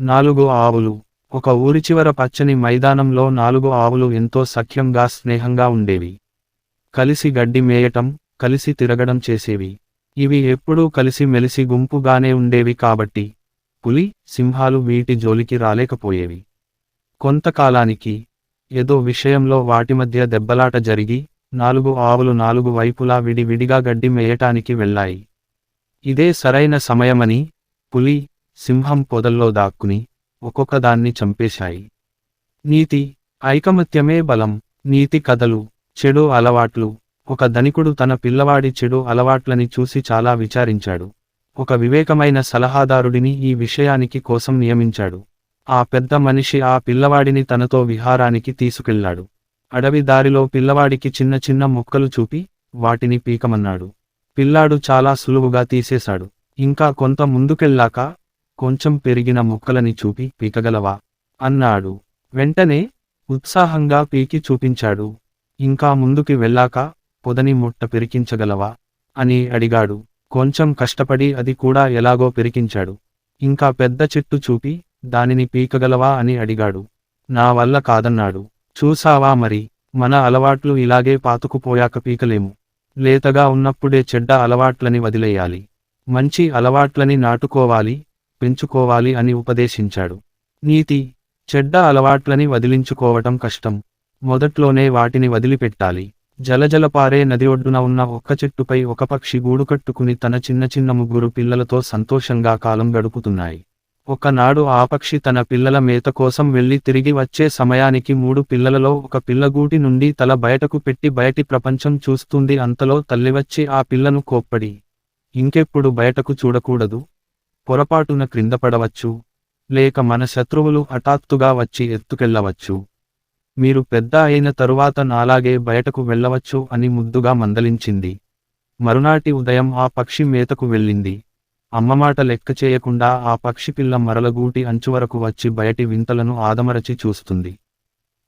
4 ఆవులు. ఒక ఊరి చివర పచ్చని మైదానంలో 4 ఆవులు ఎంతో సఖ్యంగా స్నేహంగా ఉండేవి. కలిసి గడ్డి మేయటం, కలిసి తిరగడం చేసేవి. ఇవి ఎప్పుడూ కలిసి మెలిసి గుంపుగానే ఉండేవి కాబట్టి పులి, సింహాలు వీటి జోలికి రాలేకపోయేవి. కొంతకాలానికి ఏదో విషయంలో వాటి మధ్య దెబ్బలాట జరిగి 4 ఆవులు 4 వైపులా విడివిడిగా గడ్డి మేయటానికి వెళ్ళాయి. ఇదే సరైన సమయమని పులి, సింహం పొదల్లో దాక్కుని ఒక్కొక్కదాన్ని చంపేశాయి. నీతి: ఐకమత్యమే బలం. నీతి కథలు. చెడు అలవాట్లు. ఒక ధనికుడు తన పిల్లవాడి చెడు అలవాట్లని చూసి చాలా విచారించాడు. ఒక వివేకమైన సలహాదారుడిని ఈ విషయానికి కోసం నియమించాడు. ఆ పెద్ద మనిషి ఆ పిల్లవాడిని తనతో విహారానికి తీసుకెళ్లాడు. అడవి దారిలో పిల్లవాడికి చిన్న చిన్న ముక్కలు చూపి వాటిని పీకమన్నాడు. పిల్లాడు చాలా సులువుగా తీసేశాడు. ఇంకా కొంత ముందుకెళ్ళాక కొంచెం పెరిగిన ముక్కలని చూపి పీకగలవా అన్నాడు. వెంటనే ఉత్సాహంగా పీకి చూపించాడు. ఇంకా ముందుకి వెళ్ళాక పొదని ముట్ట పెరికించగలవా అని అడిగాడు. కొంచెం కష్టపడి అది కూడా ఎలాగో పెరికించాడు. ఇంకా పెద్ద చెట్టు చూపి దానిని పీకగలవా అని అడిగాడు. నా వల్ల కాదన్నాడు. చూసావా మరి, మన అలవాట్లు ఇలాగే పాతుకుపోయాక పీకలేము. లేతగా ఉన్నప్పుడే చెడ్డ అలవాట్లని వదిలేయాలి. మంచి అలవాట్లని నాటుకోవాలి, పెంచుకోవాలి అని ఉపదేశించాడు. నీతి: చెడ్డ అలవాట్లని వదిలించుకోవటం కష్టం. మొదట్లోనే వాటిని వదిలిపెట్టాలి. జలజలపారే నది ఒడ్డున ఉన్న ఒక్క చెట్టుపై ఒక పక్షి గూడు కట్టుకుని తన చిన్న చిన్న 3 పిల్లలతో సంతోషంగా కాలం గడుపుతున్నాయి. ఒకనాడు ఆ పక్షి తన పిల్లల మేత కోసం వెళ్లి తిరిగి వచ్చే సమయానికి 3 పిల్లలలో ఒక పిల్ల గూటి నుండి తల బయటకు పెట్టి బయటి ప్రపంచం చూస్తుంది. అంతలో తల్లి వచ్చి ఆ పిల్లను కోప్పడి, ఇంకెప్పుడు బయటకు చూడకూడదు, పొరపాటున క్రింద పడవచ్చు, లేక మన శత్రువులు హఠాత్తుగా వచ్చి ఎత్తుకెళ్లవచ్చు. మీరు పెద్ద అయిన తరువాత నాలాగే బయటకు వెళ్ళవచ్చు అని ముద్దుగా మందలించింది. మరునాటి ఉదయం ఆ పక్షి మేతకు వెళ్ళింది. అమ్మమాట లెక్క చేయకుండా ఆ పక్షి పిల్ల మరలగూటి అంచువరకు వచ్చి బయటి వింతలను ఆదమరచి చూస్తుంది.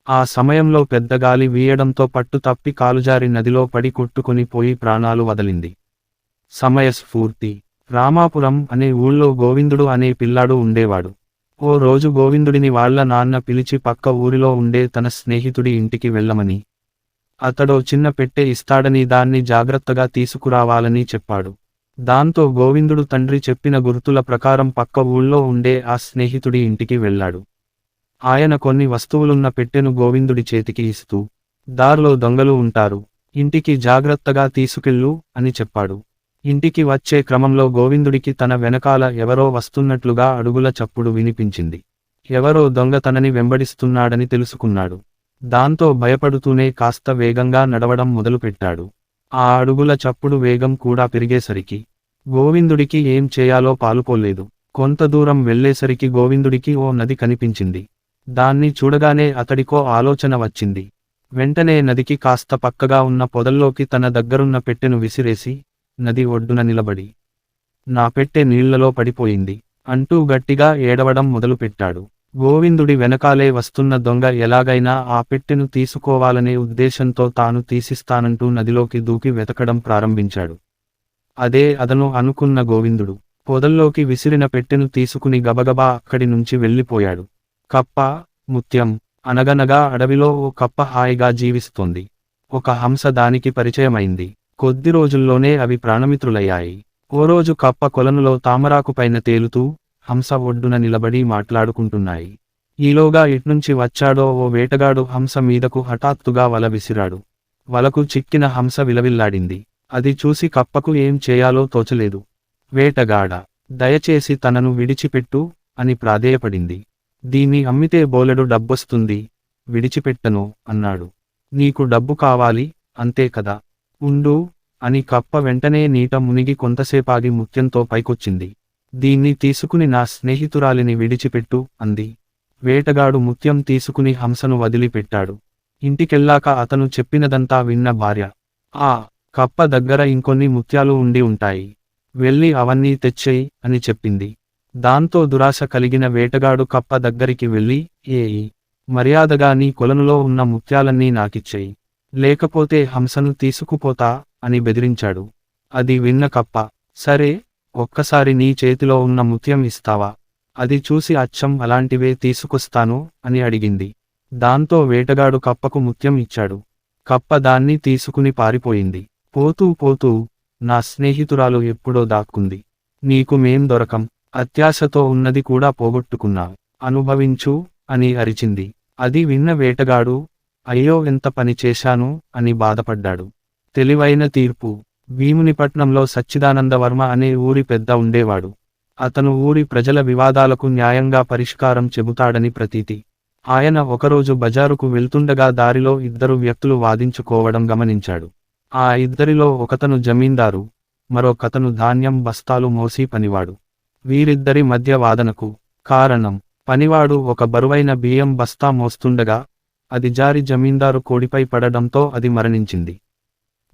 ఆ సమయంలో పెద్ద గాలి వీయడంతో పట్టు తప్పి కాలుజారి నదిలో పడి కొట్టుకుని పోయి ప్రాణాలు వదిలింది. సమయస్ఫూర్తి. రామాపురం అనే ఊళ్ళో గోవిందుడు అనే పిల్లాడు ఉండేవాడు. ఓ రోజు గోవిందుడిని వాళ్ళ నాన్న పిలిచి పక్క ఊరిలో ఉండే తన స్నేహితుడి ఇంటికి వెళ్ళమని, అతడో చిన్న పెట్టె ఇస్తాడని దాన్ని జాగ్రత్తగా తీసుకురావాలని చెప్పాడు. దాంతో గోవిందుడు తండ్రి చెప్పిన గుర్తుల ప్రకారం పక్క ఊళ్ళో ఉండే ఆ స్నేహితుడి ఇంటికి వెళ్ళాడు. ఆయన కొన్ని వస్తువులున్న పెట్టెను గోవిందుడి చేతికి ఇస్తూ, దారిలో దొంగలు ఉంటారు, ఇంటికి జాగ్రత్తగా తీసుకెళ్ళు అని చెప్పాడు. ఇంటికి వచ్చే క్రమంలో గోవిందుడికి తన వెనకాల ఎవరో వస్తున్నట్లుగా అడుగుల చప్పుడు వినిపించింది. ఎవరో దొంగ తనని వెంబడిస్తున్నాడని తెలుసుకున్నాడు. దాంతో భయపడుతూనే కాస్త వేగంగా నడవడం మొదలుపెట్టాడు. ఆ అడుగుల చప్పుడు వేగం కూడా పెరిగేసరికి గోవిందుడికి ఏం చేయాలో పాలుపోలేదు. కొంత దూరం వెళ్లేసరికి గోవిందుడికి ఓ నది కనిపించింది. దాన్ని చూడగానే అతడికో ఆలోచన వచ్చింది. వెంటనే నదికి కాస్త పక్కగా ఉన్న పొదల్లోకి తన దగ్గరున్న పెట్టెను విసిరేసి నది ఒడ్డున నిలబడి, నా పెట్టె నీళ్లలో పడిపోయింది అంటూ గట్టిగా ఏడవడం మొదలుపెట్టాడు. గోవిందుడి వెనకాలే వస్తున్న దొంగ ఎలాగైనా ఆ పెట్టెను తీసుకోవాలనే ఉద్దేశంతో తాను తీసిస్తానంటూ నదిలోకి దూకి వెతకడం ప్రారంభించాడు. అదే అదను అనుకున్న గోవిందుడు పొదల్లోకి విసిరిన పెట్టెను తీసుకుని గబగబా అక్కడి నుంచి వెళ్ళిపోయాడు. కప్ప, ముత్యం. అనగనగా అడవిలో ఓ కప్ప హాయిగా జీవిస్తోంది. ఒక హంస దానికి పరిచయమైంది. కొద్ది రోజుల్లోనే అవి ప్రాణమిత్రులయ్యాయి. ఓ రోజు కప్ప కొలనులో తామరాకుపైన తేలుతూ హంస ఒడ్డున నిలబడి మాట్లాడుకుంటున్నాయి. ఈలోగా ఇట్నుంచి వచ్చాడో ఓ వేటగాడు హంస మీదకు హఠాత్తుగా వల విసిరాడు. వలకు చిక్కిన హంస విలవిల్లాడింది. అది చూసి కప్పకు ఏం చేయాలో తోచలేదు. వేటగాడా, దయచేసి తనను విడిచిపెట్టు అని ప్రాధేయపడింది. దీన్ని అమ్మితే బోలెడు డబ్బొస్తుంది, విడిచిపెట్టను అన్నాడు. నీకు డబ్బు కావాలి అంతే కదా, ఉండు అని కప్ప వెంటనే నీట మునిగి కొంతసేపాగి ముత్యంతో పైకొచ్చింది. దీన్ని తీసుకుని నా స్నేహితురాలిని విడిచిపెట్టు అంది. వేటగాడు ముత్యం తీసుకుని హంసను వదిలిపెట్టాడు. ఇంటికెళ్ళాక అతను చెప్పినదంతా విన్న భార్య, ఆ కప్ప దగ్గర ఇంకొన్ని ముత్యాలు ఉండి ఉంటాయి, వెళ్ళి అవన్నీ తెచ్చేయ్ అని చెప్పింది. దాంతో దురాశ కలిగిన వేటగాడు కప్ప దగ్గరికి వెళ్ళి, ఏయ్, మర్యాదగా నీ కొలనులో ఉన్న ముత్యాలన్నీ నాకిచ్చేయ్, లేకపోతే హంసను తీసుకుపోతా అని బెదిరించాడు. అది విన్న కప్ప, సరే, ఒక్కసారి నీ చేతిలో ఉన్న ముత్యం ఇస్తావా అది చూసి అచ్చం అలాంటివే తీసుకొస్తాను అని అడిగింది. దాంతో వేటగాడు కప్పకు ముత్యం ఇచ్చాడు. కప్ప దాన్ని తీసుకుని పారిపోయింది. పోతూ పోతూ, నా స్నేహితురాలు ఎప్పుడో దాక్కుంది. నీకు మేం దొరకం, అత్యాశతో ఉన్నది కూడా పోగొట్టుకున్నావు, అనుభవించు అని అరిచింది. అది విన్న వేటగాడు, అయ్యో ఎంత పని చేశాను అని బాధపడ్డాడు. తెలివైన తీర్పు. భీమునిపట్నంలో సచ్చిదానందవర్మ అనే ఊరి పెద్ద ఉండేవాడు. అతను ఊరి ప్రజల వివాదాలకు న్యాయంగా పరిష్కారం చెబుతాడని ప్రతీతి. ఆయన ఒకరోజు బజారుకు వెళ్తుండగా దారిలో ఇద్దరు వ్యక్తులు వాదించుకోవడం గమనించాడు. ఆ ఇద్దరిలో ఒకతను జమీందారు, మరొకతను ధాన్యం బస్తాలు మోసీ పనివాడు. వీరిద్దరి మధ్య వాదనకు కారణం, పనివాడు ఒక బరువైన బియ్యం బస్తా మోస్తుండగా అది జారి జమీందారు కోడిపై పడడంతో అది మరణించింది.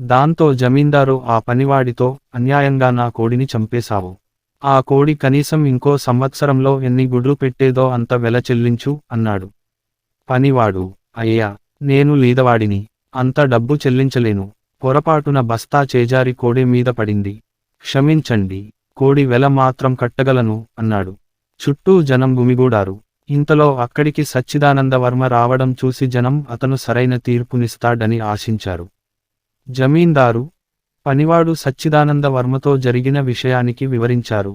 దాంతో జమీందారు ఆ పనివాడితో, అన్యాయంగా నా కోడిని చంపేశావు. ఆ కోడి కనీసం ఇంకో సంవత్సరంలో ఎన్ని గుడ్లు పెట్టేదో అంత వెల చెల్లించు అన్నాడు. పనివాడు, అయ్యా, నేను లీదవాడిని, అంత డబ్బు చెల్లించలేను. పొరపాటున బస్తా చేజారి కోడి మీద పడింది. క్షమించండి, కోడి వెల మాత్రం కట్టగలను అన్నాడు. చుట్టూ జనం గుమిగూడారు. ఇంతలో అక్కడికి సచ్చిదానందవర్మ రావడం చూసి జనం అతను సరైన తీర్పునిస్తాడని ఆశించారు. జమీందారు, పనివాడు సచ్చిదానందవర్మతో జరిగిన విషయానికి వివరించారు.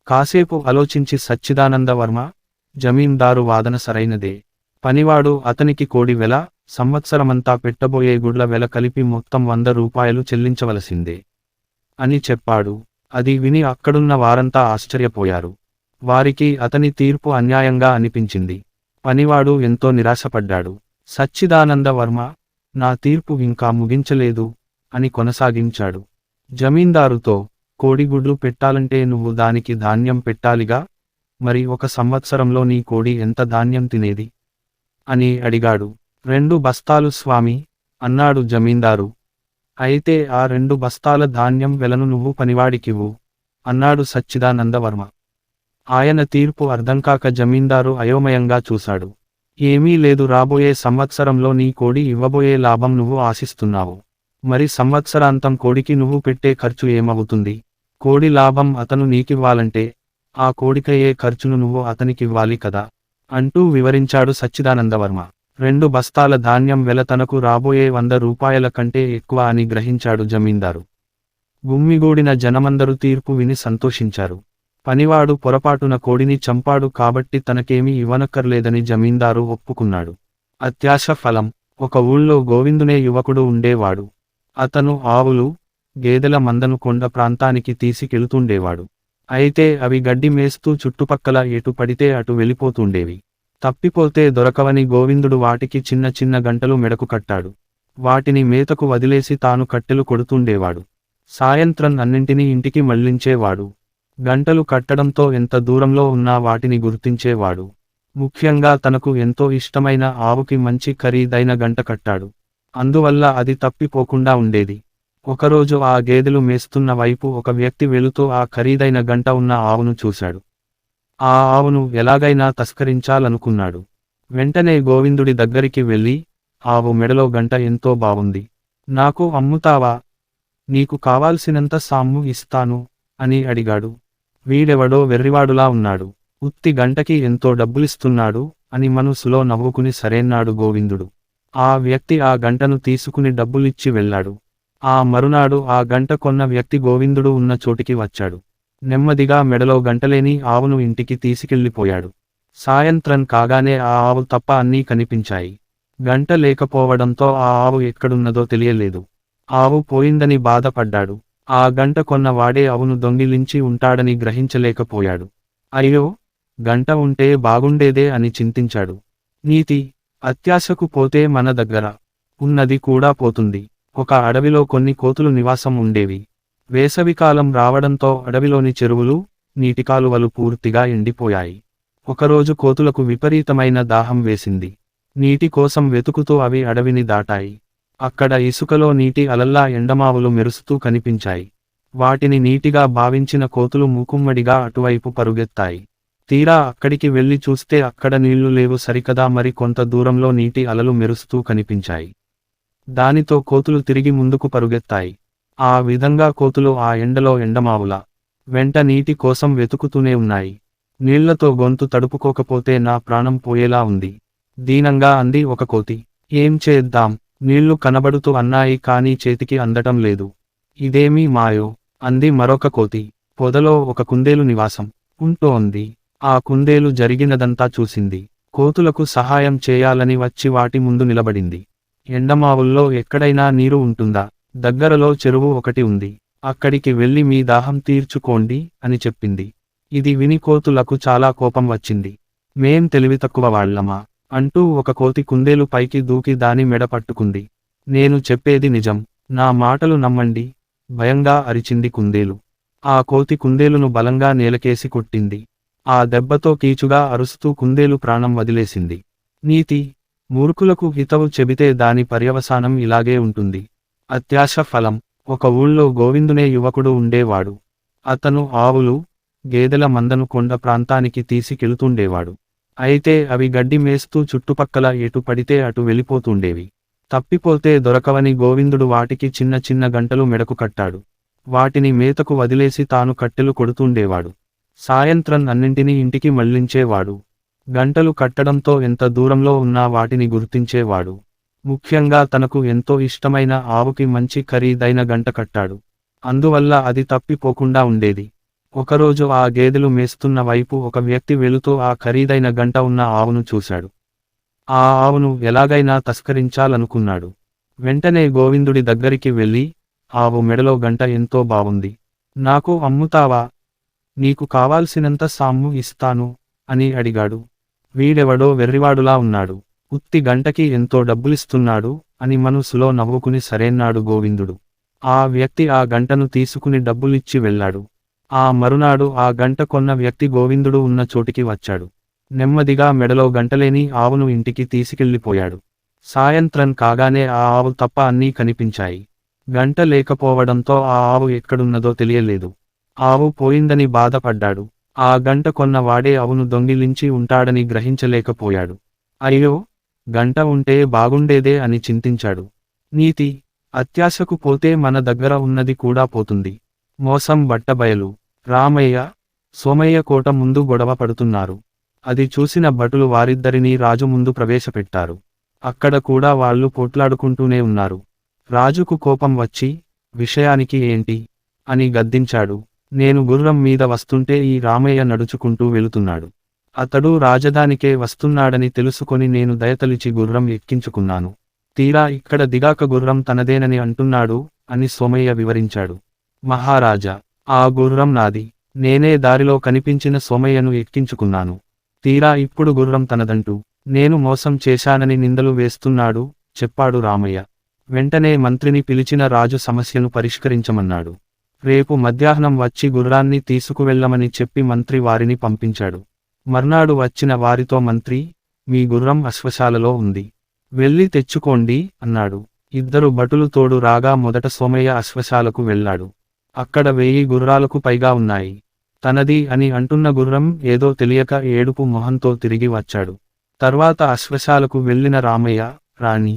కాసేపు ఆలోచించి సచ్చిదానందవర్మ, జమీందారు వాదన సరైనదే. పనివాడు అతనికి కోడి వెల, సంవత్సరమంతా పెట్టబోయే గుడ్ల వెల కలిపి మొత్తం 100 రూపాయలు చెల్లించవలసిందే అని చెప్పాడు. అది విని అక్కడున్న వారంతా ఆశ్చర్యపోయారు. వారికి అతని తీర్పు అన్యాయంగా అనిపించింది. పనివాడు ఎంతో నిరాశపడ్డాడు. సచ్చిదానందవర్మ, నా తీర్పు ఇంకా ముగించలేదు అని కొనసాగించాడు. జమీందారుతో, కోడిగుడ్లు పెట్టాలంటే నువ్వు దానికి ధాన్యం పెట్టాలిగా, మరి 1 సంవత్సరంలో నీ కోడి ఎంత ధాన్యం తినేది అని అడిగాడు. 2 బస్తాలు స్వామి అన్నాడు జమీందారు. అయితే ఆ 2 బస్తాల ధాన్యం వెలను నువ్వు పనివాడికివ్వు అన్నాడు సచ్చిదానందవర్మ. ఆయన తీర్పు అర్థంకాక జమీందారు అయోమయంగా చూశాడు. ఏమీ లేదు, రాబోయే సంవత్సరంలో నీ కోడి ఇవ్వబోయే లాభం నువ్వు ఆశిస్తున్నావు. మరి సంవత్సరాంతం కోడికి నువ్వు పెట్టే ఖర్చు ఏమవుతుంది? కోడి లాభం అతను నీకివ్వాలంటే ఆ కోడికయ్యే ఖర్చును నువ్వు అతనికివ్వాలి కదా అంటూ వివరించాడు సచ్చిదానందవర్మ. 2 బస్తాల ధాన్యం వెల తనకు రాబోయే 100 రూపాయల కంటే ఎక్కువ అని గ్రహించాడు జమీందారు. గుమ్మిగూడిన జనమందరూ తీర్పు విని సంతోషించారు. పనివాడు పొరపాటున కోడిని చంపాడు కాబట్టి తనకేమీ ఇవ్వనక్కర్లేదని జమీందారు ఒప్పుకున్నాడు. అత్యాశ ఫలం. ఒక ఊళ్ళో గోవిందునే యువకుడు ఉండేవాడు. అతను ఆవులు, గేదెల మందను కొండ ప్రాంతానికి తీసుకెళుతుండేవాడు. అయితే అవి గడ్డి మేస్తూ చుట్టుపక్కల ఎటు పడితే అటు వెళ్ళిపోతుండేవి. తప్పిపోతే దొరకవని గోవిందుడు వాటికి చిన్న చిన్న గంటలు మెడకు కట్టాడు. వాటిని మేతకు వదిలేసి తాను కట్టెలు కొడుతుండేవాడు. సాయంత్రం అన్నింటినీ ఇంటికి మళ్లించేవాడు. గంటలు కట్టడంతో ఎంత దూరంలో ఉన్నా వాటిని గుర్తించేవాడు. ముఖ్యంగా తనకు ఎంతో ఇష్టమైన ఆవుకి మంచి ఖరీదైన గంట కట్టాడు. అందువల్ల అది తప్పిపోకుండా ఉండేది. ఒకరోజు ఆ గేదెలు మేస్తున్న వైపు ఒక వ్యక్తి వెళుతూ ఆ ఖరీదైన గంట ఉన్న ఆవును చూశాడు. ఆ ఆవును ఎలాగైనా తస్కరించాలనుకున్నాడు. వెంటనే గోవిందుడి దగ్గరికి వెళ్ళి, ఆవు మెడలో గంట ఎంతో బావుంది, నాకు అమ్ముతావా? నీకు కావాల్సినంత సామ్ము ఇస్తాను అని అడిగాడు. వీడెవడో వెర్రివాడులా ఉన్నాడు, ఉత్తి గంటకి ఎంతో డబ్బులిస్తున్నాడు అని మనసులో నవ్వుకుని సరేన్నాడు గోవిందుడు. ఆ వ్యక్తి ఆ గంటను తీసుకుని డబ్బులిచ్చి వెళ్ళాడు. ఆ మరునాడు ఆ గంట కొన్న వ్యక్తి గోవిందుడు ఉన్న చోటికి వచ్చాడు. నెమ్మదిగా మెడలో గంటలేని ఆవును ఇంటికి తీసుకెళ్ళిపోయాడు. సాయంత్రం కాగానే ఆ ఆవు తప్ప అన్నీ కనిపించాయి. గంట లేకపోవడంతో ఆ ఆవు ఎక్కడున్నదో తెలియలేదు. ఆవు పోయిందని బాధపడ్డాడు. ఆ గంట కొన్న వాడే ఆవును దొంగిలించి ఉంటాడని గ్రహించలేకపోయాడు. అయ్యో, గంట ఉంటే బాగుండేదే అని చింతించాడు. నీతి. అత్యాశకు పోతే మన దగ్గర ఉన్నది కూడా పోతుంది. ఒక అడవిలో కొన్ని కోతులు నివాసం ఉండేవి. వేసవికాలం రావడంతో అడవిలోని చెరువులు, నీటి కాలువలు పూర్తిగా ఎండిపోయాయి. ఒకరోజు కోతులకు విపరీతమైన దాహం వేసింది. నీటి కోసం వెతుకుతూ అవి అడవిని దాటాయి. అక్కడ ఇసుకలో నీటి అలల్లా ఎండమావులు మెరుస్తూ కనిపించాయి. వాటిని నీటిగా భావించిన కోతులు మూకుమ్మడిగా అటువైపు పరుగెత్తాయి. తీరా అక్కడికి వెళ్లి చూస్తే అక్కడ నీళ్లు లేవు సరికదా, మరి కొంత దూరంలో నీటి అలలు మెరుస్తూ కనిపించాయి. దానితో కోతులు తిరిగి ముందుకు పరుగెత్తాయి. ఆ విధంగా కోతులు ఆ ఎండలో ఎండమావుల వెంట నీటి కోసం వెతుకుతూనే ఉన్నాయి. నీళ్లతో గొంతు తడుపుకోకపోతే నా ప్రాణం పోయేలా ఉంది. దీనంగా అంది ఒక కోతి. ఏం చేద్దాం, నీళ్లు కనబడుతూ అన్నాయి కానీ చేతికి అందటం లేదు. ఇదేమీ మాయో, అంది మరొక కోతి. పొదలో ఒక కుందేలు నివాసం ఉంటోంది. ఆ కుందేలు జరిగినదంతా చూసింది. కోతులకు సహాయం చేయాలని వచ్చి వాటి ముందు నిలబడింది. ఎండమావుల్లో ఎక్కడైనా నీరు ఉంటుందా? దగ్గరలో చెరువు ఒకటి ఉంది. అక్కడికి వెళ్ళి మీ దాహం తీర్చుకోండి అని చెప్పింది. ఇది విని కోతులకు చాలా కోపం వచ్చింది. మేం తెలివితక్కువ వాళ్ళమా అంటూ ఒక కోతి కుందేలు పైకి దూకి దాని మెడ పట్టుకుంది. నేను చెప్పేది నిజం, నా మాటలు నమ్మండి, భయంగా అరిచింది కుందేలు. ఆ కోతి కుందేలును బలంగా నేలకేసి కొట్టింది. ఆ దెబ్బతో కీచుగా అరుస్తూ కుందేలు ప్రాణం వదిలేసింది. నీతి: మూర్ఖులకు హితవు చెబితే దాని పర్యవసానం ఇలాగే ఉంటుంది. అత్యాశ ఫలం. ఒక ఊళ్ళో గోవిందునే యువకుడు ఉండేవాడు. అతను ఆవులు, గేదెల మందను కొండ ప్రాంతానికి తీసుకెళుతుండేవాడు. అయితే అవి గడ్డి మేస్తూ చుట్టుపక్కల ఎటు పడితే అటు వెళ్ళిపోతుండేవి. తప్పిపోతే దొరకవని గోవిందుడు వాటికి చిన్న చిన్న గంటలు మెడకు కట్టాడు. వాటిని మేతకు వదిలేసి తాను కట్టెలు కొడుతుండేవాడు. సాయంత్రం అన్నింటినీ ఇంటికి మళ్లించేవాడు. గంటలు కట్టడంతో ఎంత దూరంలో ఉన్నా వాటిని గుర్తించేవాడు. ముఖ్యంగా తనకు ఎంతో ఇష్టమైన ఆవుకి మంచి ఖరీదైన గంట కట్టాడు. అందువల్ల అది తప్పిపోకుండా ఉండేది. ఒకరోజు ఆ గేదెలు మేస్తున్న వైపు ఒక వ్యక్తి వెళుతూ ఆ ఖరీదైన గంట ఉన్న ఆవును చూశాడు. ఆ ఆవును ఎలాగైనా తస్కరించాలనుకున్నాడు. వెంటనే గోవిందుడి దగ్గరికి వెళ్ళి, ఆవు మెడలో గంట ఎంతో బావుంది, నాకు అమ్ముతావా? నీకు కావాల్సినంత సామ్ము ఇస్తాను అని అడిగాడు. వీడెవడో వెర్రివాడులా ఉన్నాడు, ఉత్తి గంటకి ఎంతో డబ్బులిస్తున్నాడు అని మనసులో నవ్వుకుని సరేన్నాడు గోవిందుడు. ఆ వ్యక్తి ఆ గంటను తీసుకుని డబ్బులిచ్చి వెళ్ళాడు. ఆ మరునాడు ఆ గంట కొన్న వ్యక్తి గోవిందుడు ఉన్న చోటికి వచ్చాడు. నెమ్మదిగా మెడలో గంటలేని ఆవును ఇంటికి తీసుకెళ్ళిపోయాడు. సాయంత్రం కాగానే ఆ ఆవు తప్ప అన్నీ కనిపించాయి. గంట లేకపోవడంతో ఆ ఆవు ఎక్కడున్నదో తెలియలేదు. ఆవు పోయిందని బాధపడ్డాడు. ఆ గంట కొన్న వాడే ఆవును దొంగిలించి ఉంటాడని గ్రహించలేకపోయాడు. అయ్యో, గంట ఉంటే బాగుండేదే అని చింతించాడు. నీతి: అత్యాశకు పోతే మన దగ్గర ఉన్నది కూడా పోతుంది. మోసం బట్టబయలు. రామయ్య, సోమయ్య కోట ముందు గొడవ పడుతున్నారు. అది చూసిన భటులు వారిద్దరినీ రాజు ముందు ప్రవేశపెట్టారు. అక్కడ కూడా వాళ్ళు పోట్లాడుకుంటూనే ఉన్నారు. రాజుకు కోపం వచ్చి, విషయానికి ఏంటి అని గద్దించాడు. నేను గుర్రం మీద వస్తుంటే ఈ రామయ్య నడుచుకుంటూ వెళుతున్నాడు. అతడు రాజధానికే వస్తున్నాడని తెలుసుకొని నేను దయతలిచి గుర్రం ఎక్కించుకున్నాను. తీరా ఇక్కడ దిగాక గుర్రం తనదేనని అంటున్నాడు అని సోమయ్య వివరించాడు. మహారాజా, ఆ గుర్రం నాది. నేనే దారిలో కనిపించిన సోమయ్యను ఎక్కించుకున్నాను. తీరా ఇప్పుడు గుర్రం తనదంటూ నేను మోసం చేశానని నిందలు వేస్తున్నాడు చెప్పాడు రామయ్య. వెంటనే మంత్రిని పిలిచిన రాజు సమస్యను పరిష్కరించమన్నాడు. రేపు మధ్యాహ్నం వచ్చి గుర్రాన్ని తీసుకువెళ్లమని చెప్పి మంత్రి వారిని పంపించాడు. మర్నాడు వచ్చిన వారితో మంత్రి, మీ గుర్రం అశ్వశాలలో ఉంది, వెళ్ళి తెచ్చుకోండి అన్నాడు. ఇద్దరు భటులు తోడు రాగా మొదట సోమయ్య అశ్వశాలకు వెళ్ళాడు. అక్కడ 1000 గుర్రాలకు పైగా ఉన్నాయి. తనది అని అంటున్న గుర్రం ఏదో తెలియక ఏడుపు మొహంతో తిరిగి వచ్చాడు. తర్వాత అశ్వశాలకు వెళ్ళిన రామయ్య, రాణి,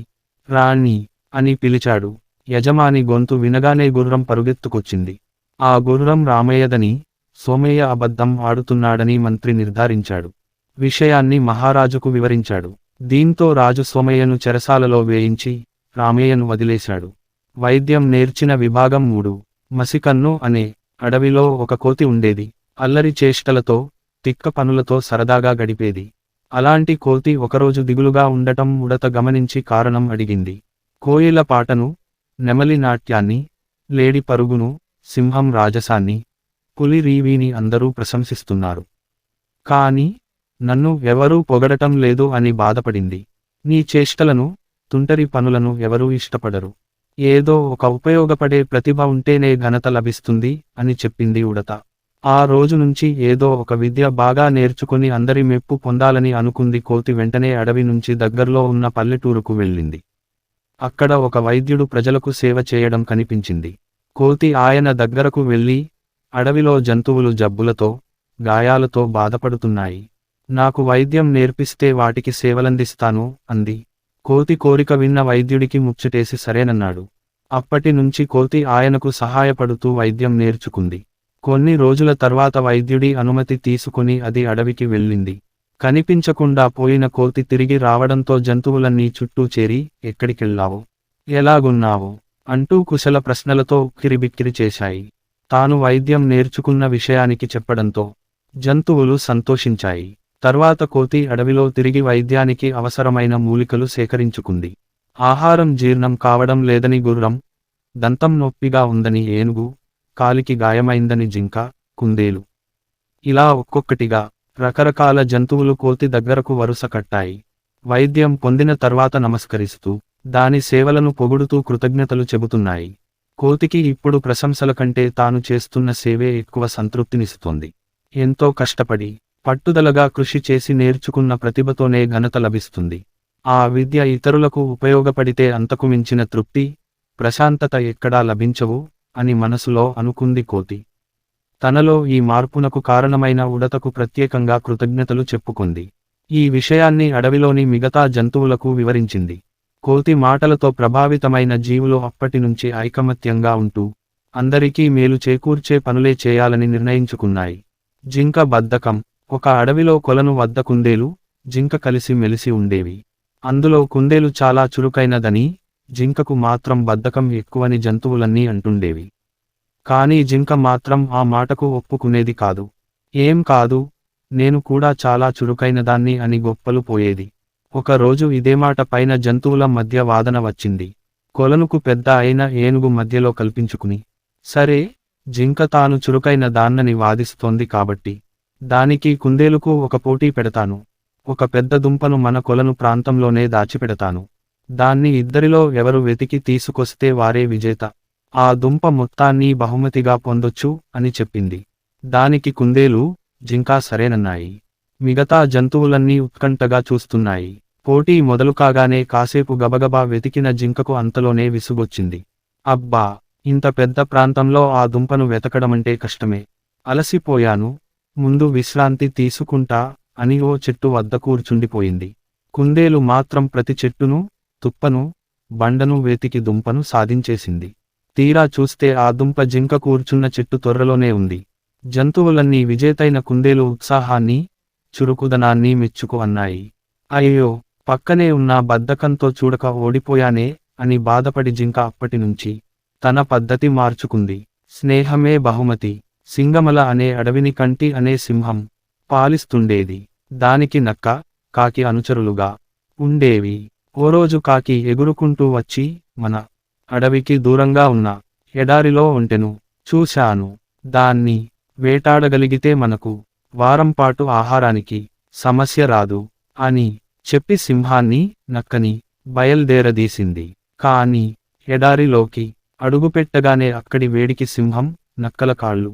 రాణి అని పిలిచాడు. యజమాని గొంతు వినగానే గుర్రం పరుగెత్తుకొచ్చింది. ఆ గుర్రం రామయ్యదని, సోమయ్య అబద్ధం ఆడుతున్నాడని మంత్రి నిర్ధారించాడు. విషయాన్ని మహారాజుకు వివరించాడు. దీంతో రాజు సోమయ్యను చెరసాలలో వేయించి రామయ్యను వదిలేశాడు. వైద్యం నేర్చిన విభాగం 3. మసికన్ను అనే అడవిలో ఒక కోతి ఉండేది. అల్లరి చేష్టలతో, తిక్క పనులతో సరదాగా గడిపేది. అలాంటి కోతి ఒకరోజు దిగులుగా ఉండటం ఉడత గమనించి కారణం అడిగింది. కోయిల పాటను, నెమలి నాట్యాన్ని, లేడి పరుగును, సింహం రాజసాన్ని, పులి రీవిని అందరూ ప్రశంసిస్తున్నారు. కాని నన్ను ఎవరూ పొగడటం లేదు అని బాధపడింది. నీ చేష్టలను, తుంటరి పనులను ఎవరూ ఇష్టపడరు. ఏదో ఒక ఉపయోగపడే ప్రతిభ ఉంటేనే ఘనత లభిస్తుంది అని చెప్పింది ఉడత. ఆ రోజు నుంచి ఏదో ఒక విద్య బాగా నేర్చుకుని అందరి మెప్పు పొందాలని అనుకుంది కోతి. వెంటనే అడవి నుంచి దగ్గర్లో ఉన్న పల్లెటూరుకు వెళ్ళింది. అక్కడ ఒక వైద్యుడు ప్రజలకు సేవ చేయడం కనిపించింది. కోతి ఆయన దగ్గరకు వెళ్ళి, అడవిలో జంతువులు జబ్బులతో, గాయాలతో బాధపడుతున్నాయి. నాకు వైద్యం నేర్పిస్తే వాటికి సేవలందిస్తాను అంది. కోతి కోరిక విన్న వైద్యుడికి ముచ్చటేసి సరేనన్నాడు. అప్పటి నుంచి కోతి ఆయనకు సహాయపడుతూ వైద్యం నేర్చుకుంది. కొన్ని రోజుల తర్వాత వైద్యుడి అనుమతి తీసుకుని అది అడవికి వెళ్ళింది. కనిపించకుండా పోయిన కోతి తిరిగి రావడంతో జంతువులన్నీ చుట్టూ చేరి, ఎక్కడికెళ్ళావు? ఎలాగున్నావు? అంటూ కుశల ప్రశ్నలతో ఉక్కిరిబిక్కిరి చేశాయి. తాను వైద్యం నేర్చుకున్న విషయానికి చెప్పడంతో జంతువులు సంతోషించాయి. తర్వాత కోతి అడవిలో తిరిగి వైద్యానికి అవసరమైన మూలికలు సేకరించుకుంది. ఆహారం జీర్ణం కావడం లేదని గుర్రం, దంతం నొప్పిగా ఉందని ఏనుగు, కాలికి గాయమైందని జింక, కుందేలు. ఇలా ఒక్కొక్కటిగా రకరకాల జంతువులు కోతి దగ్గరకు వరుస కట్టాయి. వైద్యం పొందిన తర్వాత నమస్కరిస్తూ, దాని సేవలను పొగుడుతూ కృతజ్ఞతలు చెబుతున్నాయి. కోతికి ఇప్పుడు ప్రశంసల కంటే తాను చేస్తున్న సేవే ఎక్కువ సంతృప్తినిస్తోంది. ఎంతో కష్టపడి, పట్టుదలగా కృషి చేసి నేర్చుకున్న ప్రతిభతోనే ఘనత లభిస్తుంది. ఆ విద్య ఇతరులకు ఉపయోగపడితే అంతకు మించిన తృప్తి, ప్రశాంతత ఎక్కడా లభించవు అని మనసులో అనుకుంది కోతి. తనలో ఈ మార్పునకు కారణమైన ఉడతకు ప్రత్యేకంగా కృతజ్ఞతలు చెప్పుకుంది. ఈ విషయాన్ని అడవిలోని మిగతా జంతువులకు వివరించింది. కోతి మాటలతో ప్రభావితమైన జీవులు అప్పటినుంచి ఐకమత్యంగా ఉంటూ, అందరికీ మేలు చేకూర్చే పనులే చేయాలని నిర్ణయించుకున్నాయి. జింక బద్ధకం. ఒక అడవిలో కొలను వద్ద కుందేలు, జింక కలిసి మెలిసి ఉండేవి. అందులో కుందేలు చాలా చురుకైనదని, జింకకు మాత్రం బద్ధకం ఎక్కువని జంతువులన్నీ అంటుండేవి. కానీ జింక మాత్రం ఆ మాటకు ఒప్పుకునేది కాదు. ఏం కాదు, నేను కూడా చాలా చురుకైనదాన్ని అని గొప్పలు పోయేది. ఒకరోజు ఇదేమాట పైన జంతువుల మధ్య వాదన వచ్చింది. కొలనుకు పెద్ద అయిన ఏనుగు మధ్యలో కల్పించుకుని, సరే, జింక తాను చురుకైన దాన్నని వాదిస్తోంది కాబట్టి దానికి కుందేలుకు ఒక పోటీ పెడతాను. ఒక పెద్ద దుంపను మన కొలను ప్రాంతంలోనే దాచిపెడతాను. దాన్ని ఇద్దరిలో ఎవరు వెతికి తీసుకొస్తే వారే విజేత. ఆ దుంప మొత్తాన్ని బహుమతిగా పొందొచ్చు అని చెప్పింది. దానికి కుందేలు, జింకా సరేనన్నాయి. మిగతా జంతువులన్నీ ఉత్కంఠగా చూస్తున్నాయి. పోటీ మొదలుకాగానే కాసేపు గబగబా వెతికిన జింకకు అంతలోనే విసుగొచ్చింది. అబ్బా, ఇంత పెద్ద ప్రాంతంలో ఆ దుంపను వెతకడమంటే కష్టమే. అలసిపోయాను, ముందు విశ్రాంతి తీసుకుంటా అని ఓ చెట్టు వద్ద కూర్చుండిపోయింది. కుందేలు మాత్రం ప్రతి చెట్టును, తుప్పను, బండను వెతికి దుంపను సాధించేసింది. తీరా చూస్తే ఆ దుంప జింక కూర్చున్న చెట్టు తొర్రలోనే ఉంది. జంతువులన్నీ విజేతైన కుందేలు ఉత్సాహాన్ని, చురుకుదనాన్ని మెచ్చుకు అన్నాయి. అయ్యో, పక్కనే ఉన్న బద్ధకంతో చూడక ఓడిపోయానే అని బాధపడి జింక అప్పటినుంచి తన పద్ధతి మార్చుకుంది. స్నేహమే బహుమతి. సింగమల అనే అడవిని కంటి అనే సింహం పాలిస్తుండేది. దానికి నక్క, కాకి అనుచరులుగా ఉండేవి. ఓ రోజు కాకి ఎగురుకుంటూ వచ్చి, మన అడవికి దూరంగా ఉన్న ఎడారిలో ఒంటెను చూశాను. దాన్ని వేటాడగలిగితే మనకు వారంపాటు ఆహారానికి సమస్య రాదు అని చెప్పి సింహాన్ని, నక్కని బయల్దేరదీసింది. కాని ఎడారిలోకి అడుగుపెట్టగానే అక్కడి వేడికి సింహం, నక్కల కాళ్ళు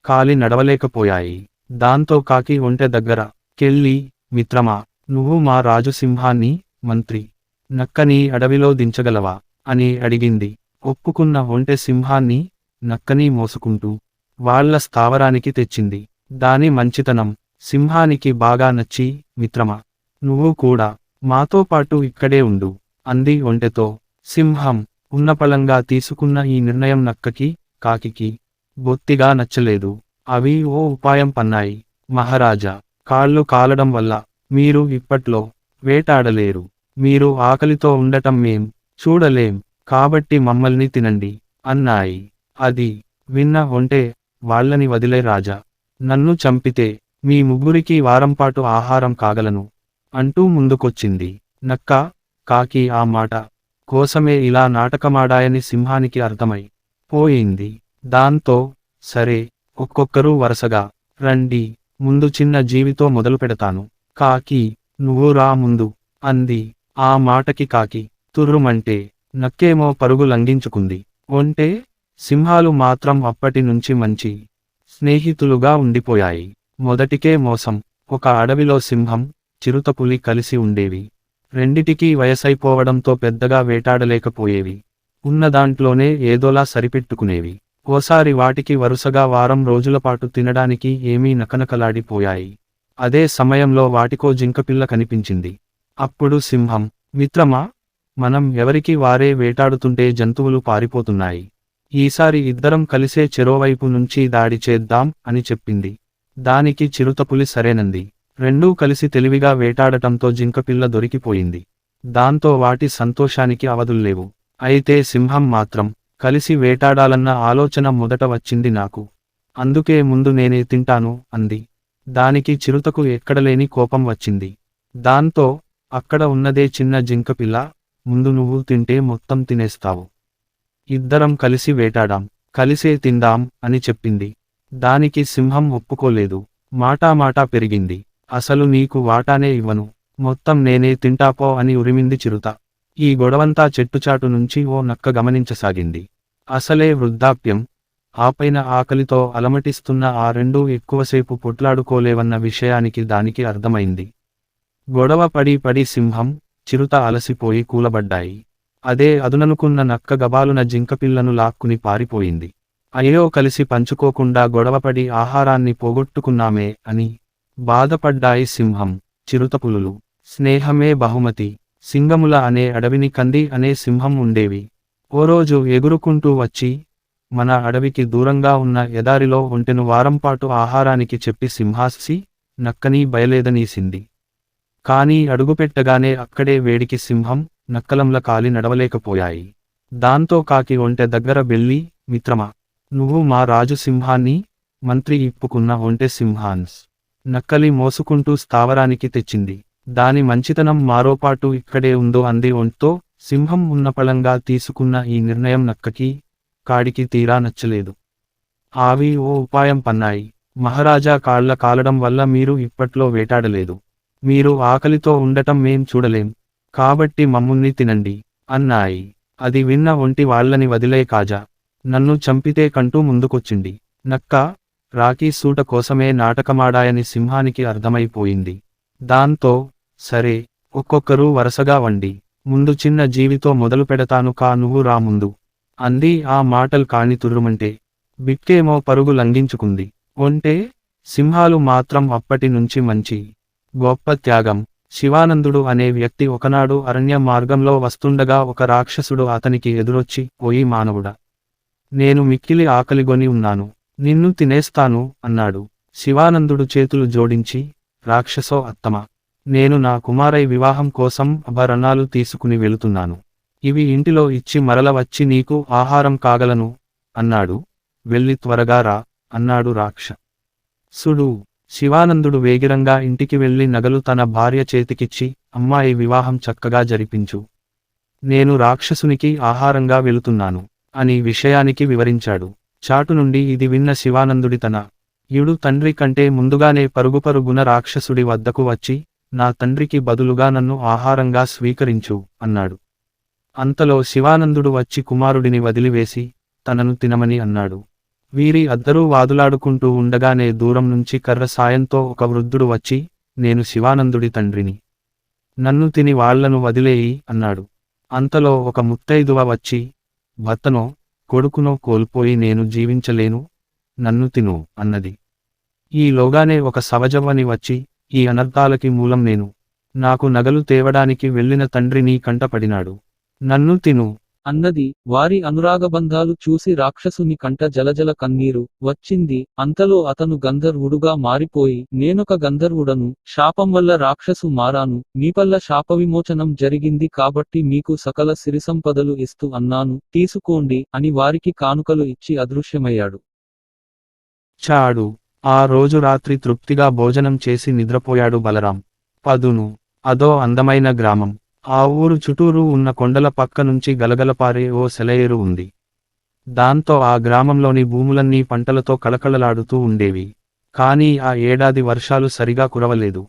కాలి నడవలేకపోయాయి. దాంతో కాకి ఒంటె దగ్గర కెళ్ళి, మిత్రమా, నువ్వు మా రాజు సింహాన్ని, మంత్రి నక్కని అడవిలో దించగలవా అని అడిగింది. ఒప్పుకున్న ఒంటె సింహాన్ని, నక్కని మోసుకుంటూ వాళ్ళ స్థావరానికి తెచ్చింది. దాని మంచితనం సింహానికి బాగా నచ్చి, మిత్రమా, నువ్వు కూడా మాతో పాటు ఇక్కడే ఉండు అంది ఒంటెతో. సింహం ఉన్నపళంగా తీసుకున్న ఈ నిర్ణయం నక్కకి, కాకికి బొత్తిగా నచ్చలేదు. అవి ఓ ఉపాయం పన్నాయి. మహారాజా, కాళ్ళు కాలడం వల్ల మీరు ఇప్పట్లో వేటాడలేరు. మీరు ఆకలితో ఉండటం మేం చూడలేం, కాబట్టి మమ్మల్ని తినండి అన్నాయి. అది విన్న ఒంటె, వాళ్ళని వదిలే రాజా, నన్ను చంపితే మీ ముగ్గురికి వారంపాటు ఆహారం కాగలను అంటూ ముందుకొచ్చింది. నక్క, కాకి ఆ మాట కోసమే ఇలా నాటకమాడాయని సింహానికి అర్థమై పోయింది. దాంతో, సరే, ఒక్కొక్కరూ వరుసగా రండి, ముందు చిన్న జీవితో మొదలు పెడతాను. కాకి, నువ్వు రా ముందు అంది. ఆ మాటకి కాకి తుర్రుమంటే, నక్కేమో పరుగు లంఘించుకుంది. ఒంటె, సింహాలు మాత్రం అప్పటి నుంచి మంచి స్నేహితులుగా ఉండిపోయాయి. మొదటికే మోసం. ఒక అడవిలో సింహం, చిరుతపులి కలిసి ఉండేవి. రెండిటికీ వయసైపోవడంతో పెద్దగా వేటాడలేకపోయేవి. ఉన్నదాంట్లోనే ఏదోలా సరిపెట్టుకునేవి. ఓసారి వాటికి వరుసగా వారం రోజులపాటు తినడానికి ఏమీ నకనకలాడిపోయాయి. అదే సమయంలో వాటికో జింకపిల్ల కనిపించింది. అప్పుడు సింహం, మిత్రమా, మనం ఎవరికి వారే వేటాడుతుంటే జంతువులు పారిపోతున్నాయి. ఈసారి ఇద్దరం కలిసే చెరోవైపు నుంచి దాడి చేద్దాం అని చెప్పింది. దానికి చిరుతపులి సరేనంది. రెండూ కలిసి తెలివిగా వేటాడటంతో జింకపిల్ల దొరికిపోయింది. దాంతో వాటి సంతోషానికి అవధుల్లేవు. అయితే సింహం మాత్రం, కలిసి వేటాడాలన్న ఆలోచన మొదట వచ్చింది నాకు. అందుకే ముందు నేనే తింటాను అంది. దానికి చిరుతకు ఎక్కడలేని కోపం వచ్చింది. దాంతో, అక్కడ ఉన్నదే చిన్న జింకపిల్ల, ముందు నువ్వు తింటే మొత్తం తినేస్తావు. ఇద్దరం కలిసి వేటాడాం, కలిసే తిందాం అని చెప్పింది. దానికి సింహం ఒప్పుకోలేదు. మాటామాటా పెరిగింది. అసలు నీకు వాటానే ఇవ్వను, మొత్తం నేనే తింటాపో అని ఉరిమింది చిరుత. ఈ గొడవంతా చెట్టుచాటు నుంచి ఓ నక్క గమనించసాగింది. అసలే వృద్ధాప్యం, ఆపైన ఆకలితో అలమటిస్తున్న ఆ రెండూ ఎక్కువసేపు పొట్లాడుకోలేవన్న విషయానికి దానికి అర్థమైంది. గొడవ పడి పడి సింహం, చిరుత అలసిపోయి కూలబడ్డాయి. అదే అదుననుకున్న నక్క గబాలున జింకపిల్లను లాక్కుని పారిపోయింది. అయ్యో, కలిసి పంచుకోకుండా గొడవపడి ఆహారాన్ని పోగొట్టుకున్నామే అని బాధపడ్డాయి సింహం, చిరుతపులులు. స్నేహమే బహుమతి. సింగముల అనే అడవిని కంది అనే సింహం ఉండేవి. ఓ రోజు ఎగురుకుంటూ వచ్చి, మన అడవికి దూరంగా ఉన్న ఎదారిలో ఒంటెను వారంపాటు ఆహారానికి చెప్పి సింహాసి, నక్కని బయలేదనీసింది. కానీ అడుగుపెట్టగానే అక్కడే వేడికి సింహం, నక్కలంల కాలి నడవలేకపోయాయి. దాంతో కాకి ఒంటె దగ్గర వెళ్ళి, మిత్రమా, నువ్వు మా రాజు సింహాన్ని, మంత్రి ఇప్పుకున్న ఒంటె సింహాన్స్, నక్కలి మోసుకుంటూ స్థావరానికి తెచ్చింది. దాని మంచితనం మారోపాటు ఇక్కడే ఉందో అంది ఒంట్తో. సింహం ఉన్నపళంగా తీసుకున్న ఈ నిర్ణయం నక్కకి, కాడికి తీరా నచ్చలేదు. అవి ఓ ఉపాయం పన్నాయి. మహారాజా కాళ్ల కాలడం వల్ల మీరు ఇప్పట్లో వేటాడలేదు. మీరు ఆకలితో ఉండటం మేం చూడలేం, కాబట్టి మమ్ముల్ని తినండి అన్నాయి. అది విన్న ఒంటి వాళ్ళని వదిలే కాజా, నన్ను చంపితే కంటూ ముందుకొచ్చింది. నక్క, రాకీ సూట కోసమే నాటకమాడాయని సింహానికి అర్థమైపోయింది. దాంతో, సరే, ఒక్కొక్కరూ వరసగా వండి, ముందు చిన్న జీవితో మొదలు పెడతాను కా నువ్వు రా ముందు అంది. ఆ మాటలు కాని తుర్రుమంటే బిక్కేమో పరుగు లంఘించుకుంది. ఒంటే, సింహాలు మాత్రం అప్పటి నుంచి మంచి గొప్ప త్యాగం. శివానందుడు అనే వ్యక్తి ఒకనాడు అరణ్య మార్గంలో వస్తుండగా ఒక రాక్షసుడు అతనికి ఎదురొచ్చి, ఓయి మానవుడా, నేను మిక్కిలి ఆకలిగొని ఉన్నాను, నిన్ను తినేస్తాను అన్నాడు. శివానందుడు చేతులు జోడించి, రాక్షసో అత్తమా, నేను నా కుమారై వివాహం కోసం ఆభరణాలు తీసుకుని వెళుతున్నాను. ఇవి ఇంటిలో ఇచ్చి మరల వచ్చి నీకు ఆహారం కాగలను అన్నాడు. వెళ్ళి త్వరగా రా అన్నాడు రాక్షసుడు. శివానందుడు వేగిరంగా ఇంటికి వెళ్లి నగలు తన భార్య చేతికిచ్చి, అమ్మాయి వివాహం చక్కగా జరిపించు, నేను రాక్షసునికి ఆహారంగా వెళుతున్నాను అని విషయానికి వివరించాడు. చాటు నుండి ఇది విన్న శివానందుడి తన యుడు తండ్రి కంటే ముందుగానే పరుగుపరుగున రాక్షసుడి వద్దకు వచ్చి, నా తండ్రికి బదులుగా నన్ను ఆహారంగా స్వీకరించు అన్నాడు. అంతలో శివానందుడు వచ్చి కుమారుడిని వదిలివేసి, తనను తినమని అన్నాడు. వీరి అద్దరూ వాదులాడుకుంటూ ఉండగానే దూరం నుంచి కర్ర సాయంతో ఒక వృద్ధుడు వచ్చి, నేను శివానందుడి తండ్రిని, నన్ను తిని వాళ్లను వదిలేయి అన్నాడు. అంతలో ఒక ముత్తైదువ వచ్చి, భర్తనో కొడుకునో కోల్పోయి నేను జీవించలేను, నన్ను తిను అన్నది. ఈలోగానే ఒక సవజవ్వని వచ్చి, ఈ అనర్థాలకి మూలం నేను, నాకు నగలు తేవడానికి వెళ్ళిన తండ్రి నీ కంటపడినాడు, నన్ను తిను అన్నది. వారి అనురాగబంధాలు చూసి రాక్షసుని కంట జలజల కన్నీరు వచ్చింది. అంతలో అతను గంధర్వుడుగా మారిపోయి, నేనొక గంధర్వుడను, శాపం వల్ల రాక్షసు మారాను, మీపల్ల శాపవిమోచనం జరిగింది కాబట్టి మీకు సకల సిరిసంపదలు ఇస్తూ అన్నాను, తీసుకోండి అని వారికి కానుకలు ఇచ్చి అదృశ్యమయ్యాడు. చాడు. ఆ రోజు రాత్రి తృప్తిగా భోజనం చేసి నిద్రపోయాడు బలరాం. పదును. అదో అందమైన గ్రామం. ఆ ఊరు చుట్టూరు ఉన్న కొండల పక్క నుంచి గలగలపారే ఓ సెలయేరు ఉంది. దాంతో ఆ గ్రామంలోని భూములన్నీ పంటలతో కళకళలాడుతూ ఉండేవి. కానీ ఆ ఏడాది వర్షాలు సరిగా కురవలేదు.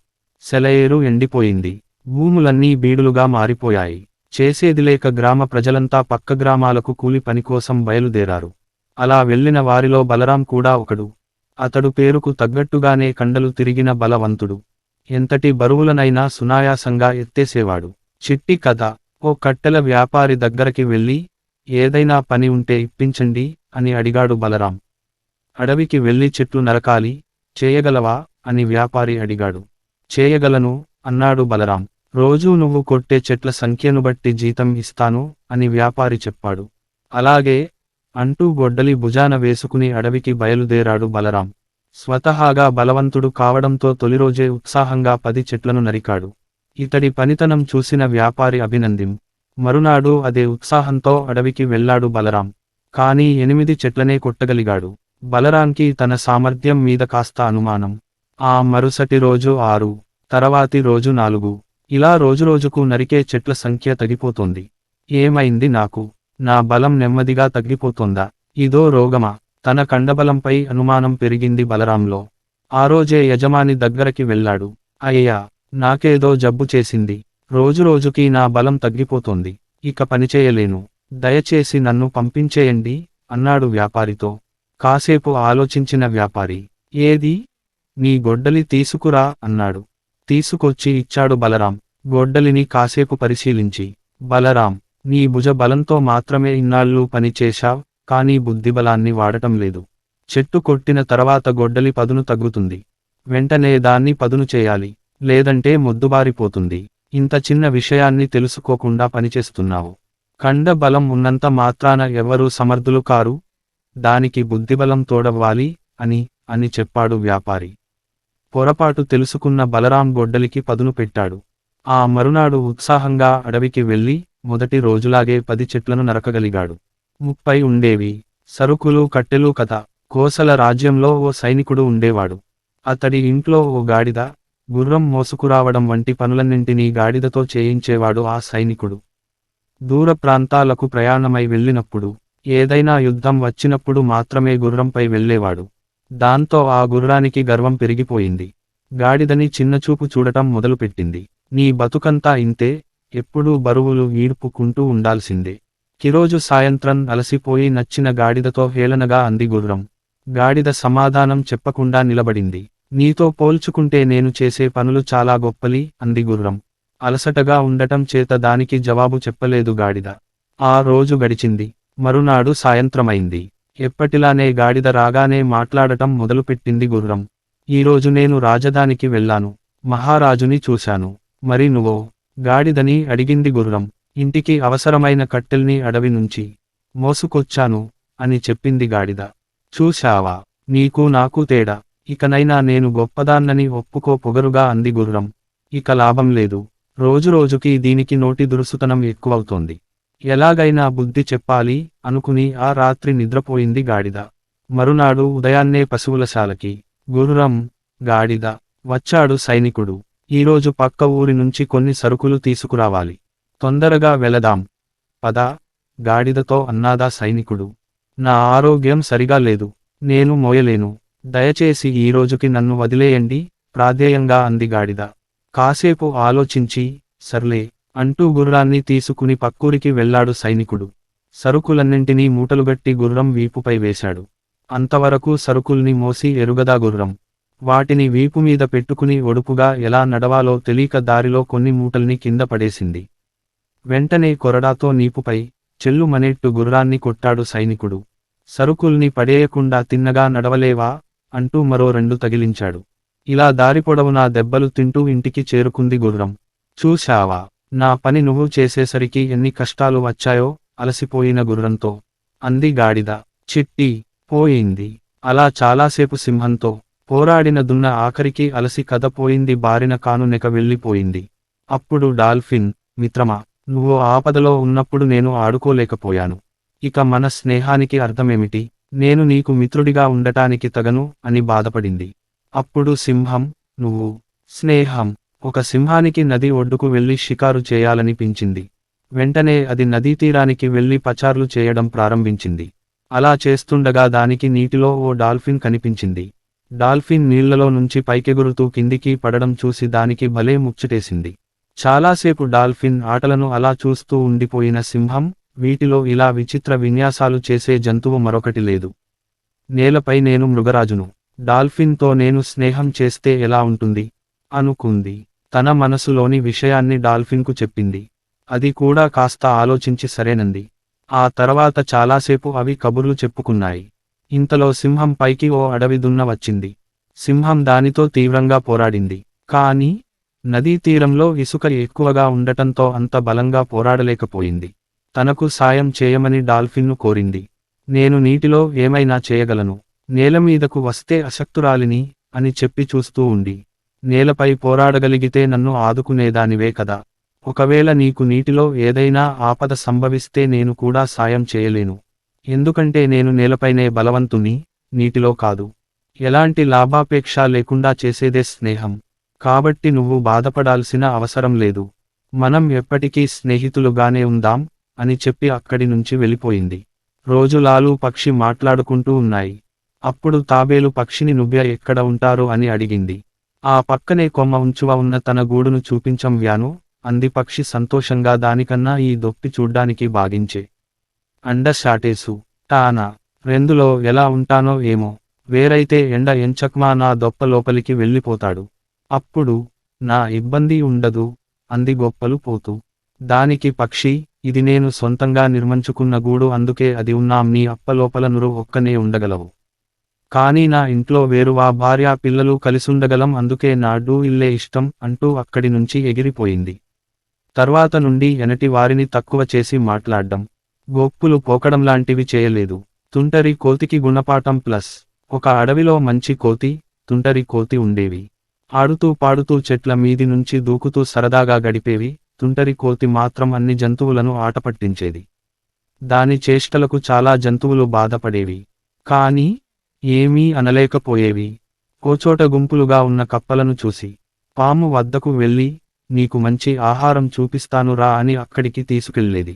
సెలయేరు ఎండిపోయింది. భూములన్నీ బీడులుగా మారిపోయాయి. చేసేదిలేక గ్రామ ప్రజలంతా పక్క గ్రామాలకు కూలి పనికోసం బయలుదేరారు. అలా వెళ్లిన వారిలో బలరాం కూడా ఒకడు. అతడు పేరుకు తగ్గట్టుగానే కండలు తిరిగిన బలవంతుడు. ఎంతటి బరువులనైనా సునాయాసంగా ఎత్తేసేవాడు. చిట్టి కథ. ఓ కట్టెల వ్యాపారి దగ్గరకి వెళ్ళి, ఏదైనా పని ఉంటే ఇప్పించండి అని అడిగాడు బలరాం. అడవికి వెళ్ళి చెట్లు నరకాలి, చేయగలవా అని వ్యాపారి అడిగాడు. చేయగలను అన్నాడు బలరాం. రోజూ నువ్వు కొట్టే చెట్ల సంఖ్యను బట్టి జీతం ఇస్తాను అని వ్యాపారి చెప్పాడు. అలాగే అంటూ గొడ్డలి భుజాన వేసుకుని అడవికి బయలుదేరాడు బలరాం. స్వతహాగా బలవంతుడు కావడంతో తొలిరోజే ఉత్సాహంగా 10 చెట్లను నరికాడు. ఇతడి పనితనం చూసిన వ్యాపారి అభినందిం. మరునాడు అదే ఉత్సాహంతో అడవికి వెళ్లాడు బలరాం. కానీ 8 చెట్లనే కొట్టగలిగాడు. బలరాంకి తన సామర్థ్యం మీద కాస్త అనుమానం. ఆ మరుసటి రోజు 6, తర్వాతి రోజు 4. ఇలా రోజురోజుకు నరికే చెట్ల సంఖ్య తగ్గిపోతోంది. ఏమైంది నాకు? నా బలం నెమ్మదిగా తగ్గిపోతోందా? ఇదో రోగమా? తన కండబలంపై అనుమానం పెరిగింది బలరాంలో. ఆ రోజే యజమాని దగ్గరకి వెళ్ళాడు. అయ్యా, నాకేదో జబ్బు చేసింది. రోజురోజుకీ నా బలం తగ్గిపోతోంది. ఇక పనిచేయలేను. దయచేసి నన్ను పంపించేయండి అన్నాడు వ్యాపారితో. కాసేపు ఆలోచించిన వ్యాపారి, ఏది? నీ గొడ్డలి తీసుకురా అన్నాడు. తీసుకొచ్చి ఇచ్చాడు బలరాం. గొడ్డలిని కాసేపు పరిశీలించి, బలరాం, నీ భుజ బలంతో మాత్రమే ఇన్నాళ్ళు పని చేశావ్, కానీ బుద్ధిబలాన్ని వాడటం లేదు. చెట్టు కొట్టిన తర్వాత గొడ్డలి పదును తగ్గుతుంది. వెంటనే దాన్ని పదును చేయాలి, లేదంటే మొద్దుబారిపోతుంది. ఇంత చిన్న విషయాన్ని తెలుసుకోకుండా పనిచేస్తున్నావు. కండ బలం ఉన్నంత మాత్రాన ఎవరూ సమర్థులు కారు. దానికి బుద్ధిబలం తోడవ్వాలి అని చెప్పాడు వ్యాపారి. పొరపాటు తెలుసుకున్న బలరాం గొడ్డలికి పదును పెట్టాడు. ఆ మరునాడు ఉత్సాహంగా అడవికి వెళ్ళి మొదటి రోజులాగే 10 చెట్లను నరకగలిగాడు. 30 ఉండేవి. సరుకులు కట్టెలు కథ. కోసల రాజ్యంలో ఓ సైనికుడు ఉండేవాడు. అతడి ఇంట్లో ఓ గాడిద, గుర్రం మోసుకురావడం వంటి పనులన్నింటినీ గాడిదతో చేయించేవాడు ఆ సైనికుడు. దూర ప్రాంతాలకు ప్రయాణమై వెళ్ళినప్పుడు, ఏదైనా యుద్ధం వచ్చినప్పుడు మాత్రమే గుర్రంపై వెళ్ళేవాడు. దాంతో ఆ గుర్రానికి గర్వం పెరిగిపోయింది. గాడిదని చిన్నచూపు చూడటం మొదలుపెట్టింది. నీ బతుకంతా ఇంతే, ఎప్పుడూ బరువులు ఈడ్పుకుంటూ ఉండాల్సిందే. కిరోజు సాయంత్రం అలసిపోయి నచ్చిన గాడిదతో హేళనగా అంది గుర్రం. గాడిద సమాధానం చెప్పకుండా నిలబడింది. నీతో పోల్చుకుంటే నేను చేసే పనులు చాలా గొప్పలి అంది గుర్రం. అలసటగా ఉండటం చేత దానికి జవాబు చెప్పలేదు గాడిద. ఆ రోజు గడిచింది. మరునాడు సాయంత్రమైంది. ఎప్పటిలానే గాడిద రాగానే మాట్లాడటం మొదలుపెట్టింది గుర్రం. ఈరోజు నేను రాజధానికి వెళ్ళాను. మహారాజుని చూశాను. మరి నువ్వో? గాడిదని అడిగింది గుర్రం. ఇంటికి అవసరమైన కట్టెల్ని అడవి నుంచి మోసుకొచ్చాను అని చెప్పింది గాడిద. చూశావా, నీకు నాకు తేడా. ఇకనైనా నేను గొప్పదాన్నని ఒప్పుకో పొగరుగా అంది గుర్రం. ఇక లాభం లేదు. రోజురోజుకి దీనికి నోటి దురుసుతనం ఎక్కువవుతోంది. ఎలాగైనా బుద్ధి చెప్పాలి అనుకుని ఆ రాత్రి నిద్రపోయింది గాడిద. మరునాడు ఉదయాన్నే పశువులశాలకి గుర్రం, గాడిద వచ్చాడు సైనికుడు. ఈరోజు పక్క ఊరి నుంచి కొన్ని సరుకులు తీసుకురావాలి. తొందరగా వెళదాం. పద, గాడిదతో అన్నాదా సైనికుడు. నా ఆరోగ్యం సరిగా లేదు. నేను మోయలేను. దయచేసి ఈ రోజుకి నన్ను వదిలేయండి ప్రాధేయంగా అంది గాడిద. కాసేపు ఆలోచించి, సర్లే అంటూ గుర్రాన్ని తీసుకుని పక్కూరికి వెళ్ళాడు సైనికుడు. సరుకులన్నింటినీ మూటలుగట్టి గుర్రం వీపుపై వేశాడు. అంతవరకు సరుకుల్ని మోసి ఎరుగదా గుర్రం. వాటిని వీపుమీద పెట్టుకుని ఒడుపుగా ఎలా నడవాలో తెలియక దారిలో కొన్ని మూటల్ని కింద పడేసింది. వెంటనే కొరడాతో నీపుపై చెల్లుమనేట్టు గుర్రాన్ని కొట్టాడు సైనికుడు. సరుకుల్ని పడేయకుండా తిన్నగా నడవలేవా అంటూ మరో 2 తగిలించాడు. ఇలా దారి పొడవునా దెబ్బలు తింటూ ఇంటికి చేరుకుంది గుర్రం. చూశావా, నా పని నువ్వు చేసేసరికి ఎన్ని కష్టాలు వచ్చాయో అలసిపోయిన గుర్రంతో అంది గాడిద. చిట్టి పోయింది. అలా చాలాసేపు సింహంతో పోరాడిన దున్న ఆఖరికి అలసి కదపోయింది బారిన కానునెక వెళ్ళిపోయింది. అప్పుడు డాల్ఫిన్, మిత్రమా, నువ్వు ఆపదలో ఉన్నప్పుడు నేను ఆడుకోలేకపోయాను. ఇక మన స్నేహానికి అర్థమేమిటి? నేను నీకు మిత్రుడిగా ఉండటానికి తగను అని బాధపడింది. అప్పుడు సింహం, నువ్వు స్నేహం. ఒక సింహానికి నది ఒడ్డుకు వెళ్లి షికారు చేయాలనిపించింది. వెంటనే అది నదీతీరానికి వెళ్లి పచార్లు చేయడం ప్రారంభించింది. అలా చేస్తుండగా దానికి నీటిలో ఓ డాల్ఫిన్ కనిపించింది. డాల్ఫిన్ నీళ్లలో నుంచి పైకెగురుతూ కిందికి పడడం చూసి దానికి భలే ముచ్చటేసింది. చాలాసేపు డాల్ఫిన్ ఆటలను అలా చూస్తూ ఉండిపోయిన సింహం, వీటిలో ఇలా విచిత్ర విన్యాసాలు చేసే జంతువు మరొకటి లేదు. నేలపై నేను మృగరాజును. డాల్ఫిన్తో నేను స్నేహం చేస్తే ఎలా ఉంటుంది అనుకుంది. తన మనసులోని విషయాన్ని డాల్ఫిన్కు చెప్పింది. అది కూడా కాస్త ఆలోచించి సరేనంది. ఆ తర్వాత చాలాసేపు అవి కబుర్లు చెప్పుకున్నాయి. ఇంతలో సింహం పైకి ఓ అడవి దున్న వచ్చింది. సింహం దానితో తీవ్రంగా పోరాడింది. కానీ నదీ తీరంలో ఇసుక ఎక్కువగా ఉండటంతో అంత బలంగా పోరాడలేకపోయింది. తనకు సాయం చేయమని డాల్ఫిన్ను కోరింది. నేను నీటిలో ఏమైనా చేయగలను. నేలమీదకు వస్తే అశక్తురాలిని అని చెప్పి చూస్తూ ఉండి. నేలపై పోరాడగలిగితే నన్ను ఆదుకునేదానివే కదా. ఒకవేళ నీకు నీటిలో ఏదైనా ఆపద సంభవిస్తే నేను కూడా సాయం చేయలేను. ఎందుకంటే నేను నేలపైనే బలవంతుని, నీటిలో కాదు. ఎలాంటి లాభాపేక్ష లేకుండా చేసేదే స్నేహం. కాబట్టి నువ్వు బాధపడాల్సిన అవసరం లేదు. మనం ఎప్పటికీ స్నేహితులుగానే ఉందాం అని చెప్పి అక్కడి నుంచి వెళ్ళిపోయింది. రోజులాలు పక్షి మాట్లాడుకుంటూ ఉన్నాయి. అప్పుడు తాబేలు పక్షిని నువ్వు ఎక్కడ ఉంటారు అని అడిగింది. ఆ పక్కనే కొమ్మ ఉంచువ ఉన్న తన గూడును చూపించం వ్యాను అంది పక్షి సంతోషంగా. దానికన్నా ఈ దొప్పి చూడ్డానికి బాగించే అండ షాటేసు టానా రెందులో ఎలా ఉంటానో ఏమో. వేరైతే ఎండ ఎంచక్మా నా దొప్ప లోపలికి వెళ్ళిపోతాడు. అప్పుడు నా ఇబ్బంది ఉండదు అంది గొప్పలు పోతూ. దానికి పక్షి, ఇది నేను సొంతంగా నిర్మించుకున్న గూడు, అందుకే అది ఉన్నాం. నీ అప్పలోపల నురు ఒక్కనే ఉండగలవు. కానీ నా ఇంట్లో వేరువా భార్యా పిల్లలు కలిసుండగలం, అందుకే నాడు ఇల్లే ఇష్టం అంటూ అక్కడి నుంచి ఎగిరిపోయింది. తర్వాత నుండి ఎనటి వారిని తక్కువ చేసి మాట్లాడ్డం, గొప్పులు పోకడంలాంటివి చేయలేదు. తుంటరి కోతికి గుణపాఠం ప్లస్. ఒక అడవిలో మంచి కోతి, తుంటరి కోతి ఉండేవి. ఆడుతూ పాడుతూ చెట్ల మీది నుంచి దూకుతూ సరదాగా గడిపేవి. తుంటరి కోతి మాత్రం అన్ని జంతువులను ఆటపట్టించేది. దాని చేష్టలకు చాలా జంతువులు బాధపడేవి. కానీ ఏమీ అనలేకపోయేవి. ఓచోట గుంపులుగా ఉన్న కప్పలను చూసి పాము వద్దకు వెళ్ళి, నీకు మంచి ఆహారం చూపిస్తాను రా అని అక్కడికి తీసుకెళ్లేది.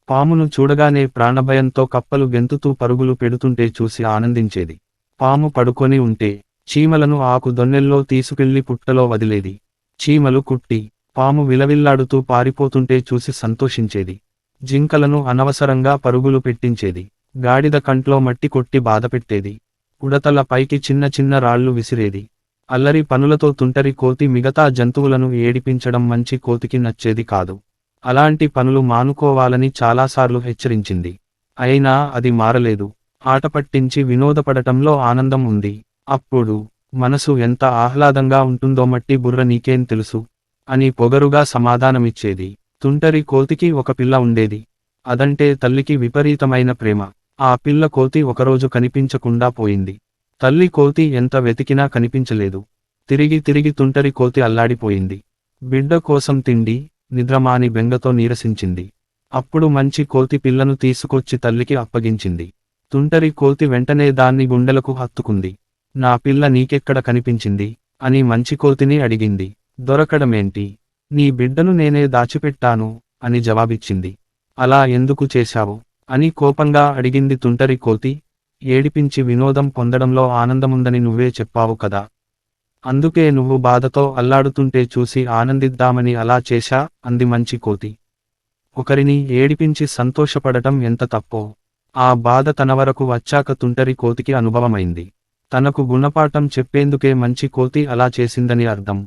పామును చూడగానే ప్రాణభయంతో కప్పలు గెంతుతూ పరుగులు పెడుతుంటే చూసి ఆనందించేది. పాము పడుకొని ఉంటే చీమలను ఆకు దొన్నెల్లో తీసుకెళ్లి పుట్టలో వదిలేది. చీమలు కుట్టి పాము విలవిల్లాడుతూ పారిపోతుంటే చూసి సంతోషించేది. జింకలను అనవసరంగా పరుగులు పెట్టించేది. గాడిద కంట్లో మట్టి కొట్టి బాధపెట్టేది. ఉడతల పైకి చిన్న చిన్న రాళ్లు విసిరేది. అల్లరి పనులతో తుంటరి కోతి మిగతా జంతువులను ఏడిపించడం మంచి కోతికి నచ్చేది కాదు. అలాంటి పనులు మానుకోవాలని చాలాసార్లు హెచ్చరించింది. అయినా అది మారలేదు. ఆటపట్టించి వినోదపడటంలో ఆనందం ఉంది. అప్పుడు మనసు ఎంత ఆహ్లాదంగా ఉంటుందో మట్టి బుర్ర నీకేం తెలుసు అని పొగరుగా సమాధానమిచ్చేది. తుంటరి కోతికి ఒక పిల్ల ఉండేది. అదంటే తల్లికి విపరీతమైన ప్రేమ. ఆ పిల్ల కోతి ఒకరోజు కనిపించకుండా పోయింది. తల్లి కోతి ఎంత వెతికినా కనిపించలేదు. తిరిగి తిరిగి తుంటరి కోతి అల్లాడిపోయింది. బిడ్డ కోసం తిండి, నిద్రమాని బెంగతో నీరసించింది. అప్పుడు మంచి కోతి పిల్లను తీసుకొచ్చి తల్లికి అప్పగించింది. తుంటరి కోతి వెంటనే దాన్ని గుండెలకు హత్తుకుంది. నా పిల్ల నీకెక్కడ కనిపించింది అని మంచి కోతిని అడిగింది. దొరకడమేంటి, నీ బిడ్డను నేనే దాచిపెట్టాను అని జవాబిచ్చింది. అలా ఎందుకు చేశావు అని కోపంగా అడిగింది తుంటరి కోతి. ఏడిపించి వినోదం పొందడంలో ఆనందముందని నువ్వే చెప్పావు కదా. అందుకే నువ్వు బాధతో అల్లాడుతుంటే చూసి ఆనందిద్దామని అలా చేశా అంది మంచి కోతి. ఒకరిని ఏడిపించి సంతోషపడటం ఎంత తప్పో ఆ బాధ తన వరకు వచ్చాక తుంటరి కోతికి అనుభవమైంది. తనకు గుణపాఠం చెప్పేందుకే మంచి కోతి అలా చేసిందని అర్థం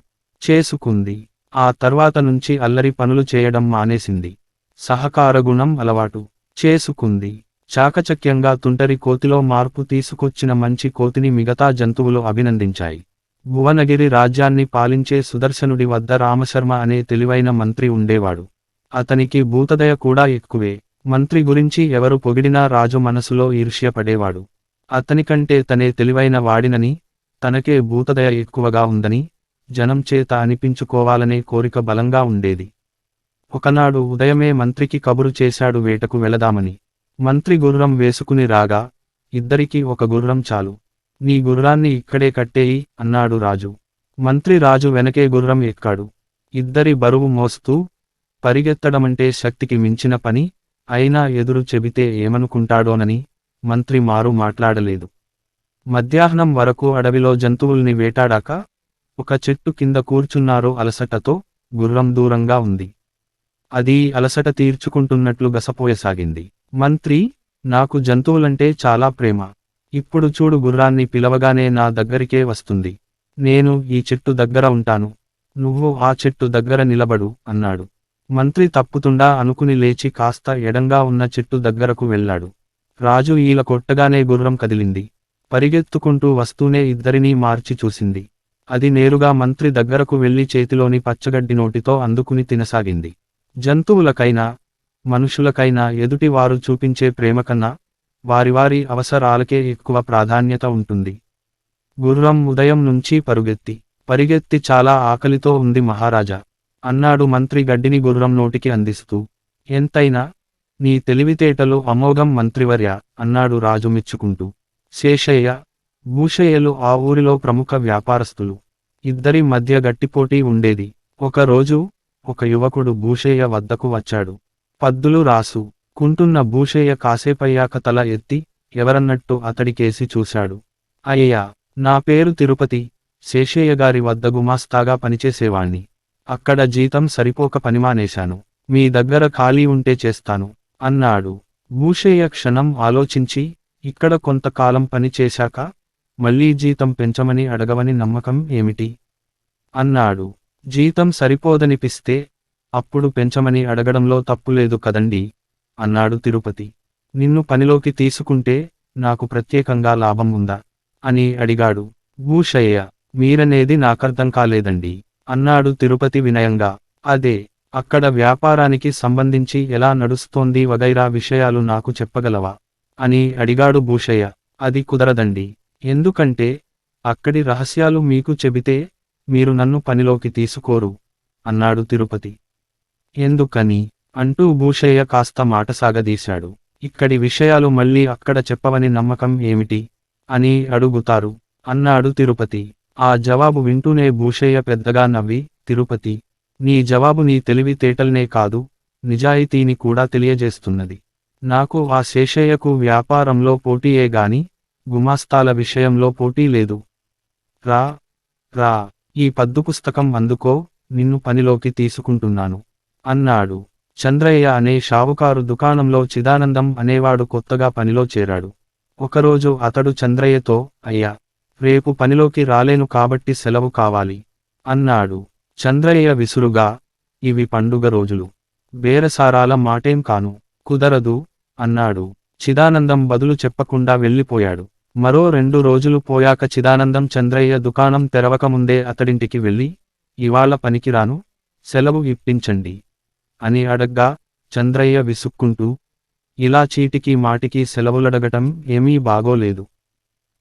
చేసుకుంది. ఆ తర్వాత నుంచి అల్లరి పనులు చేయడం మానేసింది. సహకార గుణం అలవాటు చేసుకుంది. చాకచక్యంగా తుంటరి కోతిలో మార్పు తీసుకొచ్చిన మంచి కోతిని మిగతా జంతువులు అభినందించాయి. భువనగిరి రాజ్యాన్ని పాలించే సుదర్శనుడి వద్ద రామశర్మ అనే తెలివైన మంత్రి ఉండేవాడు. అతనికి భూతదయ కూడా ఎక్కువే. మంత్రి గురించి ఎవరు పొగిడినా రాజు మనసులో ఈర్ష్యపడేవాడు. అతనికంటే తనే తెలివైన వాడినని, తనకే భూతదయ ఎక్కువగా ఉందని జనం చేత అనిపించుకోవాలనే కోరిక బలంగా ఉండేది. ఒకనాడు ఉదయమే మంత్రికి కబురు చేశాడు వేటకు వెళదామని. మంత్రి గుర్రం వేసుకుని రాగా, ఇద్దరికీ ఒక గుర్రం చాలు, నీ గుర్రాన్ని ఇక్కడే కట్టేయి అన్నాడు రాజు. మంత్రి రాజు వెనకే గుర్రం ఎక్కాడు. ఇద్దరి బరువు మోస్తూ, పరిగెత్తడమంటే శక్తికి మించిన పని, అయినా ఎదురు చెబితే ఏమనుకుంటాడోనని మంత్రి మారు మాట్లాడలేదు. మధ్యాహ్నం వరకు అడవిలో జంతువుల్ని వేటాడాక ఒక చెట్టు కింద కూర్చున్నారు. అలసటతో గుర్రం దూరంగా ఉంది. అది అలసట తీర్చుకుంటున్నట్లు గసపోయసాగింది. మంత్రి, నాకు జంతువులంటే చాలా ప్రేమ. ఇప్పుడు చూడు, గుర్రాన్ని పిలవగానే నా దగ్గరికే వస్తుంది. నేను ఈ చెట్టు దగ్గర ఉంటాను, నువ్వు ఆ చెట్టు దగ్గర నిలబడు అన్నాడు. మంత్రి తప్పుతుండా అనుకుని లేచి కాస్త ఎడంగా ఉన్న చెట్టు దగ్గరకు వెళ్ళాడు. రాజు ఈల కొట్టగానే గుర్రం కదిలింది. పరిగెత్తుకుంటూ వస్తూనే ఇద్దరినీ మార్చి చూసింది. అది నేరుగా మంత్రి దగ్గరకు వెళ్లి చేతిలోని పచ్చగడ్డి నోటితో అందుకుని తినసాగింది. జంతువులకైనా మనుషులకైనా ఎదుటి వారు చూపించే ప్రేమ కన్నా వారి అవసరాలకే ఎక్కువ ప్రాధాన్యత ఉంటుంది. గుర్రం ఉదయం నుంచి పరిగెత్తి చాలా ఆకలితో ఉంది మహారాజా, అన్నాడు మంత్రి గడ్డిని గుర్రం నోటికి అందిస్తూ. ఎంతైనా నీ తెలివితేటలు అమోఘం మంత్రివర్య, అన్నాడు రాజు మెచ్చుకుంటూ. శేషయ్య, భూషయ్యలు ఆ ఊరిలో ప్రముఖ వ్యాపారస్తులు. ఇద్దరి మధ్య గట్టిపోటీ ఉండేది. ఒకరోజు ఒక యువకుడు భూషయ్య వద్దకు వచ్చాడు. పద్దులు కుంటున్న భూషయ్య కాసేపయ్యాక తల ఎత్తి ఎవరన్నట్టు అతడికేసి చూశాడు. అయ్యా, నా పేరు తిరుపతి, శేషయ్యగారి వద్ద గుమాస్తాగా పనిచేసేవాణ్ణి. అక్కడ జీతం సరిపోక పనిమానేశాను. మీ దగ్గర ఖాళీ ఉంటే చేస్తాను, అన్నాడు. భూషయ్య క్షణం ఆలోచించి, ఇక్కడ కొంతకాలం పని చేశాక మళ్ళీ జీతం పెంచమని అడగవని నమ్మకం ఏమిటి? అన్నాడు. జీతం సరిపోదనిపిస్తే అప్పుడు పెంచమని అడగడంలో తప్పులేదు కదండీ, అన్నాడు తిరుపతి. నిన్ను పనిలోకి తీసుకుంటే నాకు ప్రత్యేకంగా లాభం ఉందా అని అడిగాడు. భూషయ్య, మీరనేది నాకర్థం కాలేదండి, అన్నాడు తిరుపతి వినయంగా. అదే, అక్కడ వ్యాపారానికి సంబంధించి ఎలా నడుస్తోంది వగైరా విషయాలు నాకు చెప్పగలవా అని అడిగాడు భూషయ్య. అది కుదరదండి, ఎందుకంటే అక్కడి రహస్యాలు మీకు చెబితే మీరు నన్ను పనిలోకి తీసుకోరు, అన్నాడు తిరుపతి. ఎందుకని అంటూ భూషయ్య కాస్త మాట సాగదీశాడు. ఇక్కడి విషయాలు మళ్ళీ అక్కడ చెప్పవని నమ్మకం ఏమిటి అని అడుగుతారు, అన్నాడు తిరుపతి. ఆ జవాబు వింటూనే భూషయ్య పెద్దగా నవ్వి, తిరుపతి, నీ జవాబు నీ తెలివితేటల్నే కాదు, నిజాయితీని కూడా తెలియజేస్తున్నది. నాకు ఆ శేషయ్యకు వ్యాపారంలో పోటీయే గాని గుమాస్తాల విషయంలో పోటీ లేదు. రా ఈ పద్దు పుస్తకం అందుకో, నిన్ను పనిలోకి తీసుకుంటున్నాను, అన్నాడు. చంద్రయ్య అనే షావుకారు దుకాణంలో చిదానందం అనేవాడు కొత్తగా పనిలో చేరాడు. ఒకరోజు అతడు చంద్రయ్యతో, అయ్యా, రేపు పనిలోకి రాలేను కాబట్టి సెలవు కావాలి, అన్నాడు. చంద్రయ్య విసురుగా, ఇవి పండుగ రోజులు, బేరసారాల మాటేం కాను, కుదరదు, అన్నాడు. చిదానందం బదులు చెప్పకుండా వెళ్ళిపోయాడు. మరో 2 రోజులు పోయాక చిదానందం చంద్రయ్య దుకాణం తెరవకముందే అతడింటికి వెళ్ళి, ఇవాళ పనికిరాను, సెలవు ఇప్పించండి అని అడగ్గా, చంద్రయ్య విసుక్కుంటూ, ఇలా చీటికి మాటికి సెలవులడగటం ఏమీ బాగోలేదు.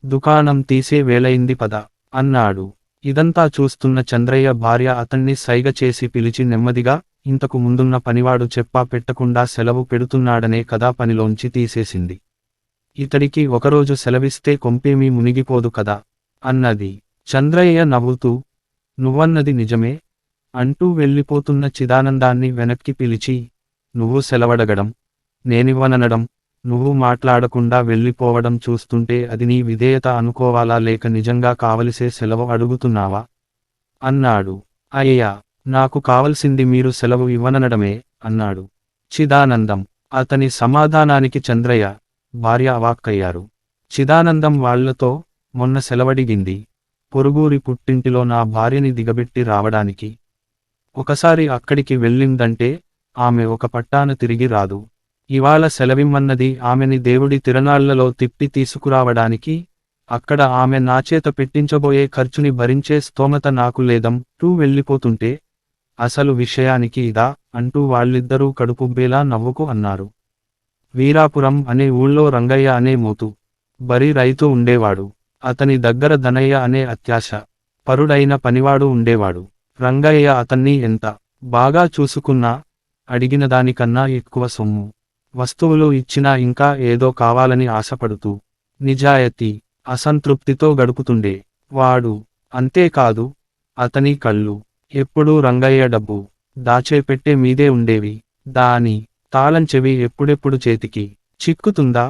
దుకాణం తీసే వేళయింది పద, అన్నాడు. ఇదంతా చూస్తున్న చంద్రయ్య భార్య అతన్ని సైగ చేసి పిలిచి నెమ్మదిగా, ఇంతకు ముందున్న పనివాడు చెప్పా పెట్టకుండా సెలవు పెడుతున్నాడనే కదా పనిలోంచి తీసేసింది. ఇతడికి ఒకరోజు సెలవిస్తే కొంపేమీ మునిగిపోదు కదా, అన్నది. చంద్రయ్య నవ్వుతూ, నువ్వన్నది నిజమే, అంటూ వెళ్ళిపోతున్న చిదానందాన్ని వెనక్కి పిలిచి, నువ్వు సెలవడగడం, నేనివ్వననడం, నువ్వు మాట్లాడకుండా వెళ్ళిపోవడం చూస్తుంటే అది నీ విధేయత అనుకోవాలా లేక నిజంగా కావలిసే సెలవు అడుగుతున్నావా, అన్నాడు. అయ్యా, నాకు కావలసింది మీరు సెలవు ఇవ్వననడమే, అన్నాడు చిదానందం. అతని సమాధానానికి చంద్రయ్య భార్య అవాక్కయ్యారు. చిదానందం వాళ్లతో, మొన్న సెలవడిగింది పొరుగురి పుట్టింటిలో నా భార్యని దిగబెట్టి రావడానికి. ఒకసారి అక్కడికి వెళ్ళిందంటే ఆమె ఒక పట్టాన తిరిగి రాదు. ఇవాళ సెలవిమ్మన్నది ఆమెని దేవుడి తిరణాళ్లలో తిప్పి తీసుకురావడానికి. అక్కడ ఆమె నాచేత పెట్టించబోయే ఖర్చుని భరించే స్తోమత నాకు లేదంటూ వెళ్ళిపోతుంటే, అసలు విషయానికి ఇదా, అంటూ వాళ్ళిద్దరూ కడుపుబ్బేలా నవ్వుకు అన్నారు. వీరాపురం అనే ఊళ్ళో రంగయ్య అనే మోతు బరి రైతు ఉండేవాడు. అతని దగ్గర ధనయ్య అనే అత్యాశ పరుడైన పనివాడు ఉండేవాడు. రంగయ్య అతన్ని ఎంత బాగా చూసుకున్నా, అడిగిన దానికన్నా ఎక్కువ సొమ్ము వస్తువులు ఇచ్చినా ఇంకా ఏదో కావాలని ఆశపడుతూ నిజాయతీ అసంతృప్తితో గడుపుతుండే వాడు. అంతేకాదు, అతని కళ్ళు ఎప్పుడూ రంగయ్య డబ్బు దాచేపెట్టే మీదే ఉండేవి. దాని తాళం చెవి ఎప్పుడెప్పుడు చేతికి చిక్కుతుందా,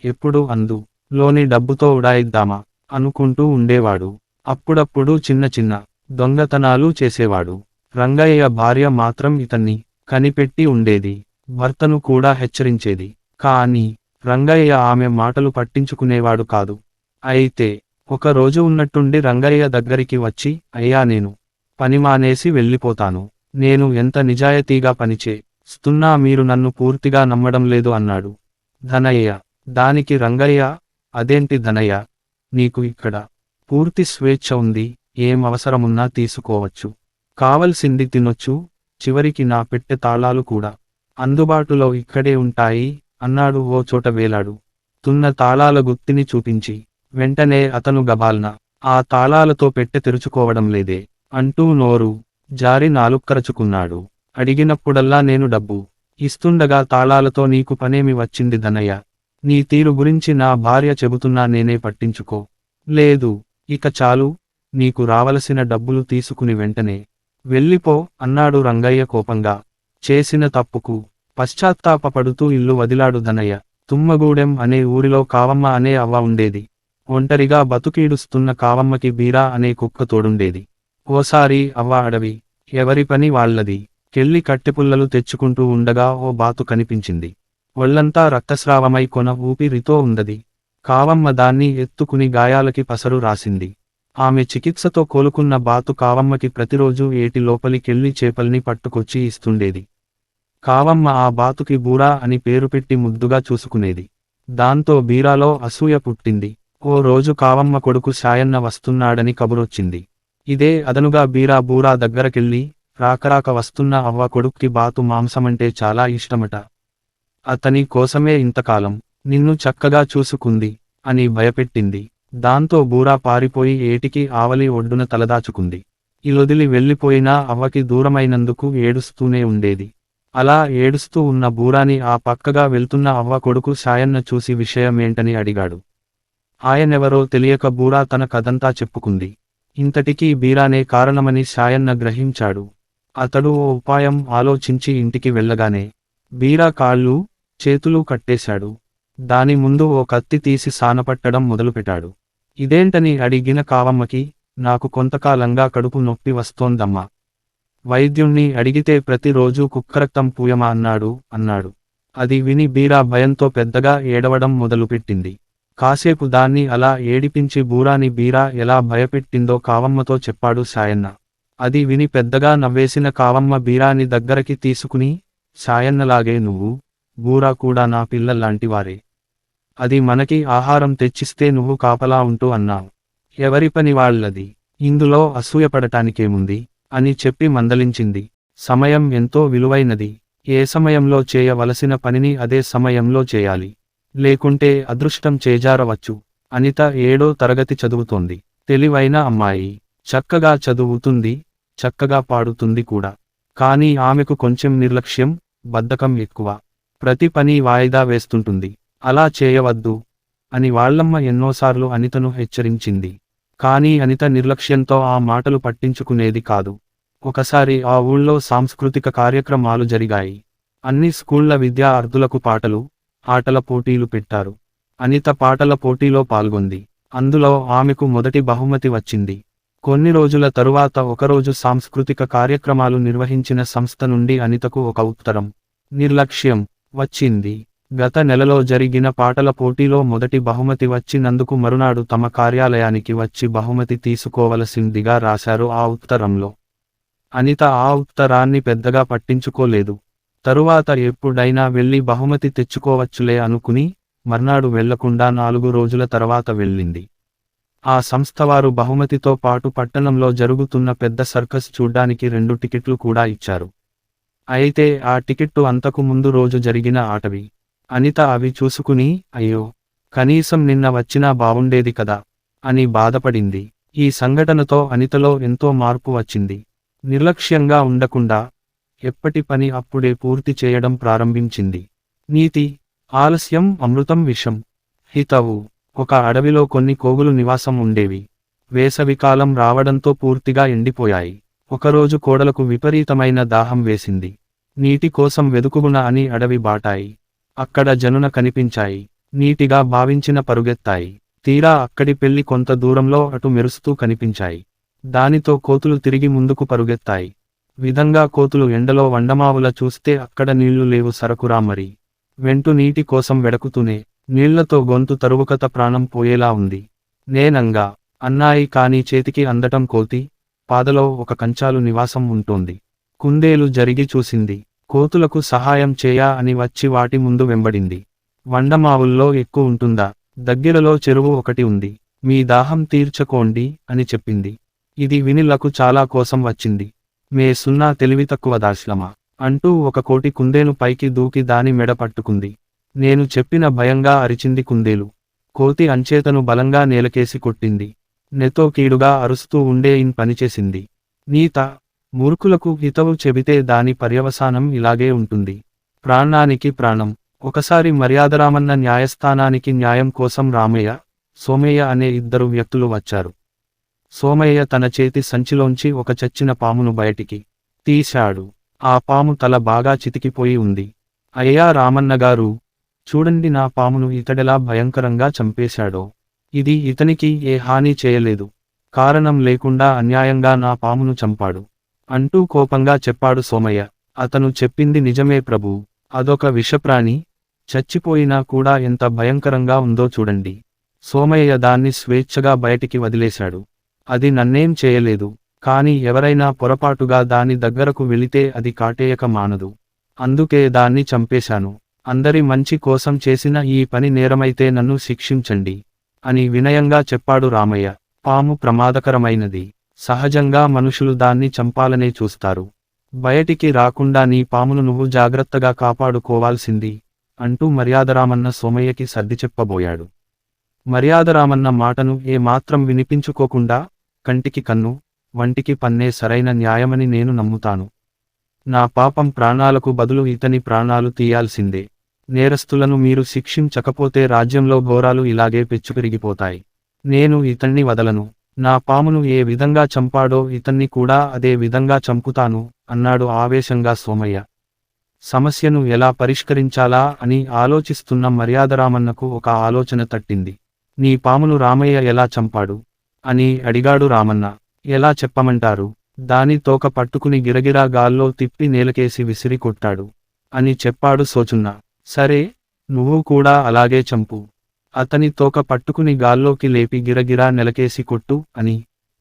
ఎప్పుడు అందు లోని డబ్బుతో ఉడాయిద్దామా అనుకుంటూ ఉండేవాడు. అప్పుడప్పుడు చిన్న చిన్న దొంగతనాలు చేసేవాడు. రంగయ్య భార్య మాత్రం ఇతన్ని కనిపెట్టి ఉండేది. భర్తను కూడా హెచ్చరించేది. కానీ రంగయ్య ఆమె మాటలు పట్టించుకునేవాడు కాదు. అయితే ఒక రోజు ఉన్నట్టుండి రంగయ్య దగ్గరికి వచ్చి, అయ్యా, నేను పని మానేసి వెళ్ళిపోతాను. నేను ఎంత నిజాయితీగా పనిచేస్తున్నా మీరు నన్ను పూర్తిగా నమ్మడం లేదు, అన్నాడు. ధనయ్య దానికి రంగయ్య, అదేంటి ధనయ్య, నీకు ఇక్కడ పూర్తి స్వేచ్ఛ ఉంది, ఏం అవసరమున్నా తీసుకోవచ్చు, కావలసింది తినొచ్చు, చివరికి నా పెట్టె తాళాలు కూడా అందుబాటులో ఇక్కడే ఉంటాయి, అన్నాడు ఓ చోట వేలాడు తున్న తాళాల గుత్తిని చూపించి, వెంటనే అతను గబాల్న, ఆ తాళాలతో పెట్టె తెరుచుకోవడం లేదే అంటూ నోరు జారి నాలుక్కరచుకున్నాడు. అడిగినప్పుడల్లా నేను డబ్బు ఇస్తుండగా తాళాలతో నీకు పనేమి వచ్చింది ధనయ్య? నీ తీరు గురించి నా భార్య చెబుతున్నా నేనే పట్టించుకో లేదు. ఇక చాలు, నీకు రావలసిన డబ్బులు తీసుకుని వెంటనే వెళ్ళిపో అన్నాడు రంగయ్య కోపంగా. చేసిన తప్పుకు పశ్చాత్తాపపడుతూ ఇల్లు వదిలాడు ధనయ్య. తుమ్మగూడెం అనే ఊరిలో కావమ్మ అనే అవ్వ ఉండేది. ఒంటరిగా బతుకీడుస్తున్న కావమ్మకి బీరా అనే కుక్క తోడుండేది. ఓసారి అవ్వ అడవి ఎవరి పని వాళ్ళది కెళ్ళి కట్టెపుల్లలు తెచ్చుకుంటూ ఉండగా ఓ బాతు కనిపించింది. ఒళ్లంతా రక్తస్రావమై కొన ఊపిరితో ఉందది. కావమ్మ దాన్ని ఎత్తుకుని గాయాలకి పసరు రాసింది. ఆమె చికిత్సతో కోలుకున్న బాతు కావమ్మకి ప్రతిరోజూ ఏటి లోపలికెళ్ళి చేపల్ని పట్టుకొచ్చి ఇస్తుండేది. కావమ్మ ఆ బాతుకి బూరా అని పేరు పెట్టి ముద్దుగా చూసుకునేది. దాంతో బీరాలో అసూయ పుట్టింది. ఓ రోజు కావమ్మ కొడుకు శాయన్న వస్తున్నాడని కబురొచ్చింది. ఇదే అదనుగా బీరా బూరా దగ్గరకెళ్ళి, రాకరాక వస్తున్న అవ్వ కొడుక్కి బాతు మాంసమంటే చాలా ఇష్టమట. అతని కోసమే ఇంతకాలం నిన్ను చక్కగా చూసుకుంది అని భయపెట్టింది. దాంతో బూరా పారిపోయి ఏటికి ఆవలి ఒడ్డున తలదాచుకుంది. ఇలొదిలి వెళ్ళిపోయినా అవ్వకి దూరమైనందుకు ఏడుస్తూనే ఉండేది. అలా ఏడుస్తూ ఉన్న బూరాని ఆ పక్కగా వెళ్తున్న అవ్వ కొడుకు శాయన్న చూసి విషయమేంటని అడిగాడు. ఆయనెవరో తెలియక బూరా తన కథంతా చెప్పుకుంది. ఇంతటికీ బీరానే కారణమని శాయన్న గ్రహించాడు. అతడు ఓ ఉపాయం ఆలోచించి ఇంటికి వెళ్ళగానే బీరా కాళ్ళు చేతులు కట్టేశాడు. దాని ముందు ఓ కత్తి తీసి సానపట్టడం మొదలుపెట్టాడు. ఇదేంటని అడిగిన కావమ్మకి, నాకు కొంతకాలంగా కడుపు నొప్పి వస్తోందమ్మా. వైద్యుణ్ణి అడిగితే ప్రతిరోజూ కుక్కరక్తం పూయమా అన్నాడు. అది విని బీరా భయంతో పెద్దగా ఏడవడం మొదలుపెట్టింది. కాసేపు దాన్ని అలా ఏడిపించి బూరాని బీరా ఎలా భయపెట్టిందో కావమ్మతో చెప్పాడు శాయన్న. అది విని పెద్దగా నవ్వేసిన కావమ్మ బీరాని దగ్గరకి తీసుకుని, శాయన్నలాగే నువ్వు, బూరా కూడా నా పిల్లల్లాంటివారే. అది మనకి ఆహారం తెచ్చిస్తే నువ్వు కాపలా ఉంటూ అన్నావు. ఎవరి పని వాళ్ళది, ఇందులో అసూయపడటానికేముంది అని చెప్పి మందలించింది. సమయం ఎంతో విలువైనది. ఏ సమయంలో చేయవలసిన పనిని అదే సమయంలో చేయాలి. లేకుంటే అదృష్టం చేజారవచ్చు. అనిత 7వ తరగతి చదువుతోంది. తెలివైన అమ్మాయి. చక్కగా చదువుతుంది, చక్కగా పాడుతుంది కూడా. కానీ ఆమెకు కొంచెం నిర్లక్ష్యం, బద్ధకం ఎక్కువ. ప్రతి పని వాయిదా వేస్తుంటుంది. అలా చేయవద్దు అని వాళ్ళమ్మ ఎన్నోసార్లు అనితను హెచ్చరించింది. కానీ అనిత నిర్లక్ష్యంతో ఆ మాటలు పట్టించుకునేది కాదు. ఒకసారి ఆ ఊళ్ళో సాంస్కృతిక కార్యక్రమాలు జరిగాయి. అన్ని స్కూళ్ల విద్యార్థులకు పాటలు, ఆటల పోటీలు పెట్టారు. అనిత పాటల పోటీలో పాల్గొంది. అందులో ఆమెకు మొదటి బహుమతి వచ్చింది. కొన్ని రోజుల తరువాత ఒకరోజు సాంస్కృతిక కార్యక్రమాలు నిర్వహించిన సంస్థ నుండి అనితకు ఒక ఉత్తరం. నిర్లక్ష్యం వచ్చింది. గత నెలలో జరిగిన పాటల పోటీలో మొదటి బహుమతి వచ్చినందుకు మరునాడు తమ కార్యాలయానికి వచ్చి బహుమతి తీసుకోవలసిందిగా రాశారు ఆ ఉత్తరంలో. అనిత ఆ ఉత్తరాన్ని పెద్దగా పట్టించుకోలేదు. తరువాత ఎప్పుడైనా వెళ్ళి బహుమతి తెచ్చుకోవచ్చులే అనుకుని, మర్నాడు వెళ్లకుండా 4 రోజుల తర్వాత వెళ్ళింది. ఆ సంస్థవారు బహుమతితో పాటు పట్టణంలో జరుగుతున్న పెద్ద సర్కస్ చూడ్డానికి 2 టికెట్లు కూడా ఇచ్చారు. అయితే ఆ టికెట్టు అంతకు ముందు రోజు జరిగిన ఆటవి. అనిత అవి చూసుకుని, అయ్యో, కనీసం నిన్న వచ్చినా బావుండేది కదా అని బాధపడింది. ఈ సంఘటనతో అనితలో ఎంతో మార్పు వచ్చింది. నిర్లక్ష్యంగా ఉండకుండా ఎప్పటి పని అప్పుడే పూర్తి చేయడం ప్రారంభించింది. నీతి: ఆలస్యం అమృతం విషం. హితవు: ఒక అడవిలో కొన్ని కోగులు నివాసం ఉండేవి. వేసవికాలం రావడంతో పూర్తిగా ఎండిపోయాయి. ఒకరోజు కోడలకు విపరీతమైన దాహం వేసింది. నీటి కోసం వెదుకుగున అని అడవి బాటాయి. అక్కడ జనున కనిపించాయి. నీటిగా భావించిన పరుగెత్తాయి. తీరా అక్కడి పెళ్లి కొంత దూరంలో అటు మెరుస్తూ కనిపించాయి. దానితో కోతులు తిరిగి ముందుకు పరుగెత్తాయి. విధంగా కోతులు ఎండలో వండమావుల చూస్తే అక్కడ నీళ్లు లేవు సరకురా మరి. వెంటు నీటి కోసం వెడకుతూనే, నీళ్లతో గొంతు తరువుకత ప్రాణం పోయేలా ఉంది. నేనంగా అన్నాయి కాని చేతికి అందటం కోతి పాదలో ఒక కంచాలు నివాసం ఉంటోంది. కుందేలు జరిగి చూసింది. కోతులకు సహాయం చేయా అని వచ్చి వాటి ముందు వెంబడింది. వండమావుల్లో ఎక్కువ ఉంటుందా? దగ్గరలో చెరువు ఒకటి ఉంది. మీ దాహం తీర్చుకోండి అని చెప్పింది. ఇది వినిలకు చాలా కోసం వచ్చింది. మే సున్నా తెలివి తక్కువ దాశ్లమా అంటూ ఒక కోటి కుందేలు పైకి దూకి దాని మెడ పట్టుకుంది. నేను చెప్పిన భయంగా అరిచింది కుందేలు. కోతి అంచేతను బలంగా నేలకేసి కొట్టింది. నెతో కీడుగా అరుస్తూ ఉండే ఇన్ పనిచేసింది. నీత మూర్ఖులకు హితవు చెబితే దాని పర్యవసానం ఇలాగే ఉంటుంది. ప్రాణానికి ప్రాణం. ఒకసారి మర్యాదరామన్న న్యాయస్థానానికి న్యాయం కోసం రామయ్య, సోమయ్య అనే ఇద్దరు వ్యక్తులు వచ్చారు. సోమయ్య తన చేతి సంచిలోంచి ఒక చచ్చిన పామును బయటికి తీశాడు. ఆ పాము తల బాగా చితికిపోయి ఉంది. అయ్యా రామన్నగారు, చూడండి, నా పామును ఇతడెలా భయంకరంగా చంపేశాడో. ఇది ఇతనికి ఏ హాని చేయలేదు. కారణం లేకుండా అన్యాయంగా నా పామును చంపాడు అంటూ కోపంగా చెప్పాడు సోమయ్య. అతను చెప్పింది నిజమే ప్రభూ. అదొక విషప్రాణి, చచ్చిపోయినా కూడా ఎంత భయంకరంగా ఉందో చూడండి. సోమయ్య దాన్ని స్వేచ్ఛగా బయటికి వదిలేశాడు. అది నన్నేం చేయలేదు, కాని ఎవరైనా పొరపాటుగా దాని దగ్గరకు వెళితే అది కాటేయక మానదు. అందుకే దాన్ని చంపేశాను. అందరి మంచి కోసం చేసిన ఈ పని నేరమైతే నన్ను శిక్షించండి అని వినయంగా చెప్పాడు రామయ్య. పాము ప్రమాదకరమైనది. సహజంగా మనుషులు దాన్ని చంపాలనే చూస్తారు. బయటికి రాకుండా నీ పామును నువ్వు జాగ్రత్తగా కాపాడుకోవాల్సింది అంటూ మర్యాదరామన్న సోమయ్యకి సర్ది చెప్పబోయాడు. మర్యాదరామన్న మాటను ఏ మాత్రం వినిపించుకోకుండా, కంటికి కన్ను, వంటికి పన్నే సరైన న్యాయమని నేను నమ్ముతాను. నా పాపం ప్రాణాలకు బదులు ఇతని ప్రాణాలు తీయాల్సిందే. నేరస్తులను మీరు శిక్షించకపోతే రాజ్యంలో ఘోరాలు ఇలాగే పెచ్చుపెరిగిపోతాయి. నేను ఇతన్ని వదలను. నా పామును ఏ విధంగా చంపాడో ఇతన్ని కూడా అదే విధంగా చంపుతాను అన్నాడు ఆవేశంగా సోమయ్య. సమస్యను ఎలా పరిష్కరించాలా అని ఆలోచిస్తున్న మర్యాదరామన్నకు ఒక ఆలోచన తట్టింది. నీ పామును రామయ్య ఎలా చంపాడు అని అడిగాడు రామన్న. ఎలా చెప్పమంటారు? దాని తోక పట్టుకుని గిరగిరా గాల్లో తిప్పి నేలకేసి విసిరి కొట్టాడు అని చెప్పాడు సోచున్న. సరే, నువ్వు కూడా అలాగే చంపు. అతని తోక పట్టుకుని గాల్లోకి లేపి గిరగిరా నెలకేసి కొట్టు అని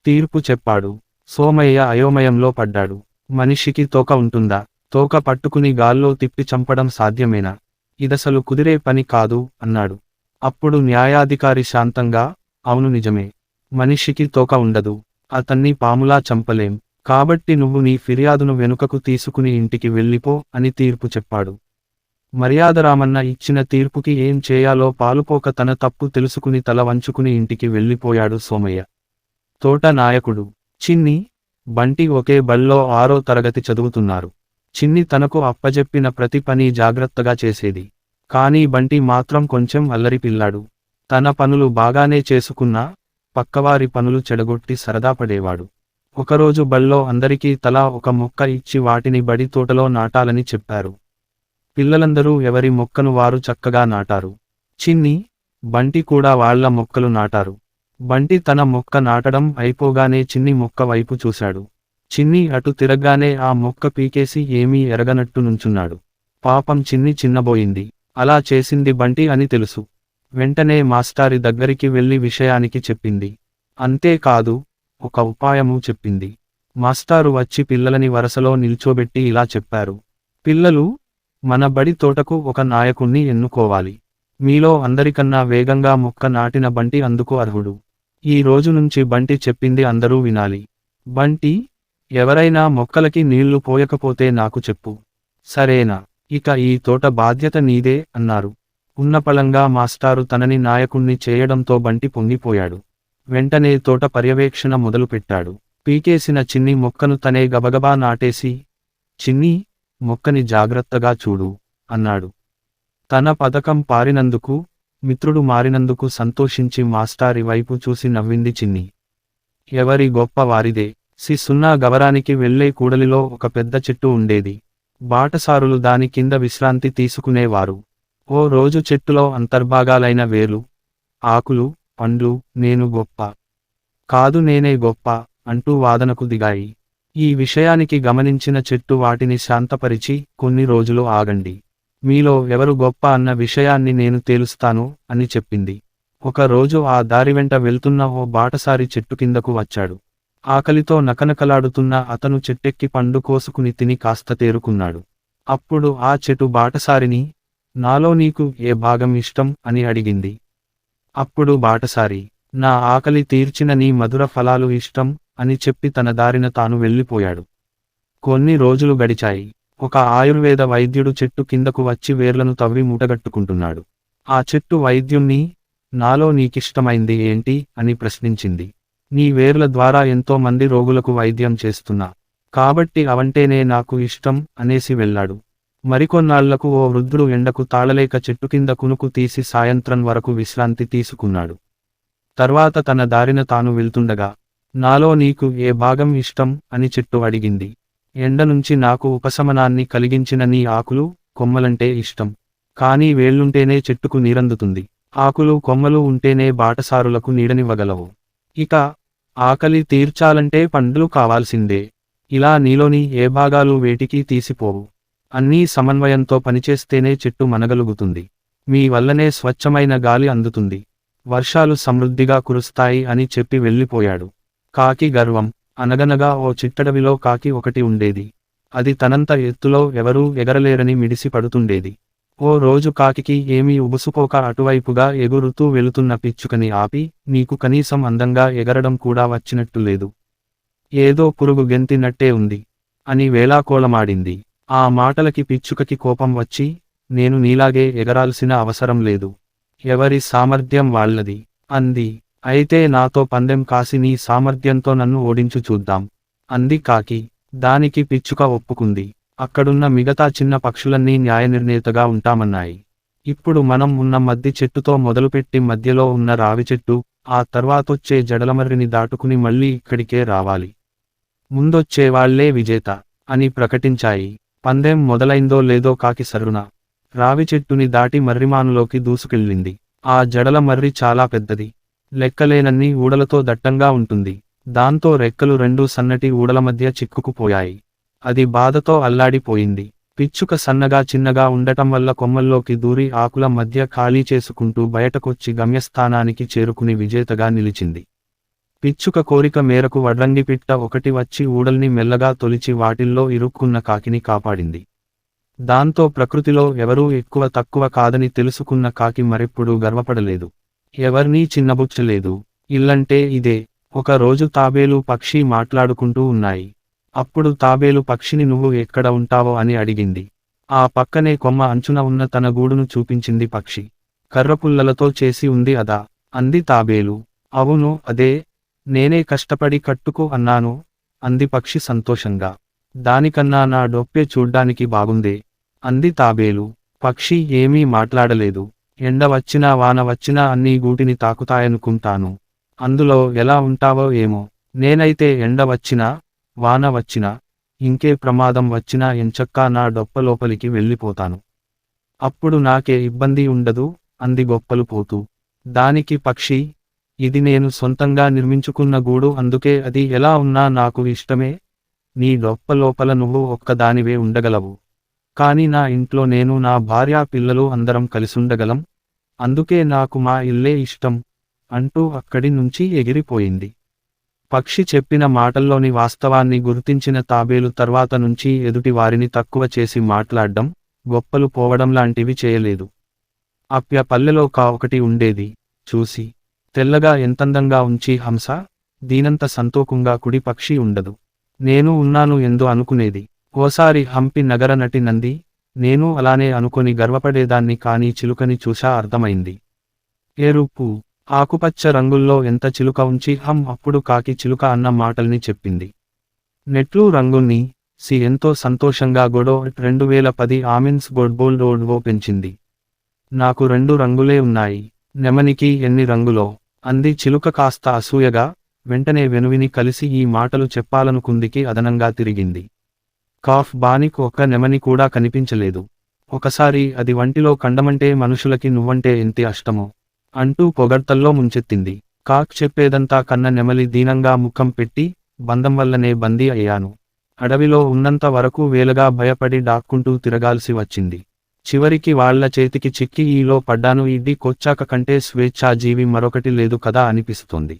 తీర్పు చెప్పాడు. సోమయ్య అయోమయంలో పడ్డాడు. మనిషికి తోక ఉంటుందా? తోక పట్టుకుని గాల్లో తిప్పి చంపడం సాధ్యమేనా? ఇదసలు కుదిరే పని కాదు అన్నాడు. అప్పుడు న్యాయాధికారి శాంతంగా, అవును నిజమే. మనిషికి తోక ఉండదు. అతన్ని పాములా చంపలేం. కాబట్టి నువ్వు నీ ఫిర్యాదును వెనుకకు తీసుకుని ఇంటికి వెళ్ళిపో అని తీర్పు చెప్పాడు. మర్యాదరామన్న ఇచ్చిన తీర్పుకి ఏం చేయాలో పాలుపోక తన తప్పు తెలుసుకుని తల వంచుకుని ఇంటికి వెళ్ళిపోయాడు సోమయ్య. తోట నాయకుడు చిన్ని, బంటి ఒకే బళ్ళో 6వ తరగతి చదువుతున్నారు. చిన్ని తనకు అప్పజెప్పిన ప్రతి పని జాగ్రత్తగా చేసేది. కానీ బంటి మాత్రం కొంచెం అల్లరి పిల్లాడు. తన పనులు బాగానే చేసుకున్నా పక్కవారి పనులు చెడగొట్టి సరదాపడేవాడు. ఒకరోజు బళ్ళో అందరికీ తలా ఒక మొక్క ఇచ్చి వాటిని బడి తోటలో నాటాలని చెప్పారు. పిల్లలందరూ ఎవరి మొక్కను వారు చక్కగా నాటారు. చిన్ని, బంటి కూడా వాళ్ల మొక్కలు నాటారు. బంటి తన మొక్క నాటడం అయిపోగానే చిన్ని మొక్క వైపు చూశాడు. చిన్ని అటు తిరగ్గానే ఆ మొక్క పీకేసి ఏమీ ఎరగనట్టు నుంచున్నాడు. పాపం చిన్ని చిన్నబోయింది. అలా చేసింది బంటి అని తెలుసు. వెంటనే మాస్టారి దగ్గరికి వెళ్లి విషయానికి చెప్పింది. అంతేకాదు, ఒక ఉపాయమూ చెప్పింది. మాస్టారు వచ్చి పిల్లలని వరసలో నిల్చోబెట్టి ఇలా చెప్పారు. పిల్లలు, మన బడి తోటకు ఒక నాయకుణ్ణి ఎన్నుకోవాలి. మీలో అందరికన్నా వేగంగా మొక్క నాటిన బంటి అందుకు అర్హుడు. ఈ రోజు నుంచి బంటి చెప్పింది అందరూ వినాలి. బంటి, ఎవరైనా మొక్కలకి నీళ్లు పోయకపోతే నాకు చెప్పు. సరేనా? ఇక ఈ తోట బాధ్యత నీదే అన్నారు. ఉన్నపళంగా మాస్టారు తనని నాయకుణ్ణి చేయడంతో బంటి పొంగిపోయాడు. వెంటనే తోట పర్యవేక్షణ మొదలుపెట్టాడు. పీకేసిన చిన్ని మొక్కను తనే గబగబా నాటేసి, చిన్ని, మొక్కని జాగ్రత్తగా చూడు అన్నాడు. తన పథకం పారినందుకు, మిత్రుడు మారినందుకు సంతోషించి మాస్టారి వైపు చూసి నవ్వింది చిన్ని. ఎవరి గొప్ప వారిదే. సున్నా గవరానికి వెళ్లే కూడలిలో ఒక పెద్ద చెట్టు ఉండేది. బాటసారులు దాని కింద విశ్రాంతి తీసుకునేవారు. ఓ రోజు చెట్టులో అంతర్భాగాలైన వేర్లు, ఆకులు, పండ్లు నేను గొప్ప కాదు నేనే గొప్ప అంటూ వాదనకు దిగాయి. ఈ విషయానికి గమనించిన చెట్టు వాటిని శాంతపరిచి, కొన్ని రోజులు ఆగండి. మీలో ఎవరు గొప్ప అన్న విషయాన్ని నేను తేలుస్తాను అని చెప్పింది. ఒక రోజు ఆ దారివెంట వెళ్తున్న ఓ బాటసారి చెట్టు కిందకు వచ్చాడు. ఆకలితో నకనకలాడుతున్న అతను చెట్టెక్కి పండు కోసుకుని తిని కాస్త తేరుకున్నాడు. అప్పుడు ఆ చెట్టు బాటసారిని, నాలో నీకు ఏ భాగం ఇష్టం అని అడిగింది. అప్పుడు బాటసారి, నా ఆకలి తీర్చిన నీ మధుర ఫలాలు ఇష్టం అని చెప్పి తన దారిన తాను వెళ్ళిపోయాడు. కొన్ని రోజులు గడిచాయి. ఒక ఆయుర్వేద వైద్యుడు చెట్టు కిందకు వచ్చి వేర్లను తవ్వి మూటగట్టుకుంటున్నాడు. ఆ చెట్టు వైద్యుణ్ణి, నాలో నీకిష్టమైంది ఏంటి అని ప్రశ్నించింది. నీ వేర్ల ద్వారా ఎంతో మంది రోగులకు వైద్యం చేస్తున్నా, కాబట్టి అవంటేనే నాకు ఇష్టం అనేసి వెళ్ళాడు. మరికొన్నాళ్లకు ఓ వృద్ధుడు ఎండకు తాళలేక చెట్టు కింద కునుకు తీసి సాయంత్రం వరకు విశ్రాంతి తీసుకున్నాడు. తర్వాత తన దారిన తాను వెళ్తుండగా, నాలో నీకు ఏ భాగం ఇష్టం అని చెట్టు అడిగింది. ఎండ నుంచి నాకు ఉపశమనాన్ని కలిగించిన నీ ఆకులు, కొమ్మలంటే ఇష్టం. కానీ వేళ్లుంటేనే చెట్టుకు నీరందుతుంది. ఆకులు కొమ్మలు ఉంటేనే బాటసారులకు నీడనివ్వగలవు. ఇక ఆకలి తీర్చాలంటే పండ్లు కావాల్సిందే. ఇలా నీలోని ఏ భాగాలు వేటికి తీసిపోవు. అన్నీ సమన్వయంతో పనిచేస్తేనే చెట్టు మనగలుగుతుంది. మీ వల్లనే స్వచ్ఛమైన గాలి అందుతుంది. వర్షాలు సమృద్ధిగా కురుస్తాయి అని చెప్పి వెళ్ళిపోయాడు. కాకి గర్వం. అనగనగా ఓ చిట్టడవిలో కాకి ఒకటి ఉండేది. అది తనంత ఎత్తులో ఎవరూ ఎగరలేరని మిడిసి పడుతుండేది. ఓ రోజు కాకికి ఏమీ ఉబుసుకోక అటువైపుగా ఎగురుతూ వెళుతున్న పిచ్చుకని ఆపి, నీకు కనీసం అందంగా ఎగరడం కూడా వచ్చినట్టు లేదు. ఏదో పురుగు గెంతినట్టే ఉంది అని వేళాకోళమాడింది. ఆ మాటలకి పిచ్చుకకి కోపం వచ్చి, నేను నీలాగే ఎగరాల్సిన అవసరం లేదు. ఎవరి సామర్థ్యం వాళ్ళది అంది. అయితే నాతో పందెం కాసి నీ సామర్థ్యంతో నన్ను ఓడించు చూద్దాం అంది కాకి. దానికి పిచ్చుక ఒప్పుకుంది. అక్కడున్న మిగతా చిన్న పక్షులన్నీ న్యాయనిర్ణేతగా ఉంటామన్నాయి. ఇప్పుడు మనం ఉన్న మద్ది చెట్టుతో మొదలుపెట్టి మధ్యలో ఉన్న రావి చెట్టు, ఆ తర్వాతొచ్చే జడలమర్రిని దాటుకుని మళ్ళీ ఇక్కడికే రావాలి. ముందొచ్చేవాళ్లే విజేత అని ప్రకటించాయి. పందెం మొదలైందో లేదో కాకి సరున రావి చెట్టుని దాటి మర్రిమానులోకి దూసుకెళ్ళింది. ఆ జడల మర్రి చాలా పెద్దది. లెక్కలేనన్ని ఊడలతో దట్టంగా ఉంటుంది. దాంతో రెక్కలు రెండూ సన్నటి ఊడల మధ్య చిక్కుకుపోయాయి. అది బాధతో అల్లాడిపోయింది. పిచ్చుక సన్నగా చిన్నగా ఉండటం వల్ల కొమ్మల్లోకి దూరి ఆకుల మధ్య ఖాళీ చేసుకుంటూ బయటకొచ్చి గమ్యస్థానానికి చేరుకుని విజేతగా నిలిచింది. పిచ్చుక కోరిక మేరకు వడ్రంగిపిట్ట ఒకటి వచ్చి ఊడల్ని మెల్లగా తొలిచి వాటిల్లో ఇరుక్కున్న కాకిని కాపాడింది. దాంతో ప్రకృతిలో ఎవరూ ఎక్కువ తక్కువ కాదని తెలుసుకున్న కాకి మరెప్పుడూ గర్వపడలేదు. ఎవర్నీ చిన్నబుచ్చలేదు. ఇల్లంటే ఇదే. ఒక రోజు తాబేలు పక్షి మాట్లాడుకుంటూ ఉన్నాయి. అప్పుడు తాబేలు పక్షిని నువ్వు ఎక్కడ ఉంటావో అని అడిగింది. ఆ పక్కనే కొమ్మ అంచున ఉన్న తన గూడును చూపించింది పక్షి. కర్రపుల్లలతో చేసి ఉంది అదా అంది తాబేలు. అవును అదే, నేనే కష్టపడి కట్టుకు అన్నాను అంది పక్షి సంతోషంగా. దానికన్నా నా డొప్పే చూడ్డానికి బాగుందే అంది తాబేలు. పక్షి ఏమీ మాట్లాడలేదు. ఎండ వచ్చినా వాన వచ్చినా అన్నీ గూటిని తాకుతాయనుకుంటాను. అందులో ఎలా ఉంటావో ఏమో. నేనైతే ఎండ వచ్చినా వాన వచ్చినా ఇంకే ప్రమాదం వచ్చినా ఎంచక్కా నా డొప్ప లోపలికి వెళ్ళిపోతాను. అప్పుడు నాకే ఇబ్బంది ఉండదు అంది గొప్పలు పోతూ. దానికి పక్షి, ఇది నేను సొంతంగా నిర్మించుకున్న గూడు, అందుకే అది ఎలా ఉన్నా నాకు ఇష్టమే. నీ డొప్ప లోపల నువ్వు ఒక్కదానివే ఉండగలవు. కాని నా ఇంట్లో నేను నా భార్య పిల్లలు అందరం కలిసుండగలం. అందుకే నాకు మా ఇల్లే ఇష్టం అంటూ అక్కడి నుంచి ఎగిరిపోయింది. పక్షి చెప్పిన మాటల్లోని వాస్తవాన్ని గుర్తించిన తాబేలు తర్వాత నుంచి ఎదుటి వారిని తక్కువ చేసి మాట్లాడ్డం, గొప్పలు పోవడం లాంటివి చేయలేదు. అప్య పల్లెలో ఒకటి ఉండేది. చూసి తెల్లగా ఎంతందంగా ఉంచి హంస, దీనంత సంతోకంగా కుడి పక్షి ఉండదు. నేను ఉన్నాను ఎందు అనుకునేది. ఓసారి హంపి నగర నటి నంది, నేను అలానే అనుకొని గర్వపడేదాన్ని. కానీ చిలుకని చూశా అర్థమైంది. ఎరుపు ఆకుపచ్చ రంగుల్లో ఎంత చిలుక ఉంచి అప్పుడు కాకి చిలుక అన్న మాటల్ని చెప్పింది. నెట్లు రంగుని ఎంతో సంతోషంగా గొడో 2010 ఆమెన్స్ గొడ్బోల్ రోడ్వో పెంచింది. నాకు 2 రంగులే ఉన్నాయి. నెమనికి ఎన్ని రంగులో అంది చిలుక కాస్త అసూయగా. వెంటనే వెనువిని కలిసి ఈ మాటలు చెప్పాలనుకుందికి అదనంగా తిరిగింది. కాఫ్ బానికి ఒక్క నెమని కూడా కనిపించలేదు. ఒకసారి అది వంటిలో కండమంటే మనుషులకి నువ్వంటే ఎంత అష్టమో అంటూ పొగడ్తల్లో ముంచెత్తింది. కాక్ చెప్పేదంతా కన్న నెమలి దీనంగా ముఖం పెట్టి, బంధం వల్లనే బందీ అయ్యాను. అడవిలో ఉన్నంత వరకు వేలగా భయపడి దాక్కుంటూ తిరగాల్సి వచ్చింది. చివరికి వాళ్ల చేతికి చిక్కి ఈలో పడ్డాను. ఇది కొచ్చాక కంటే స్వేచ్ఛాజీవి మరొకటి లేదు కదా అనిపిస్తోంది.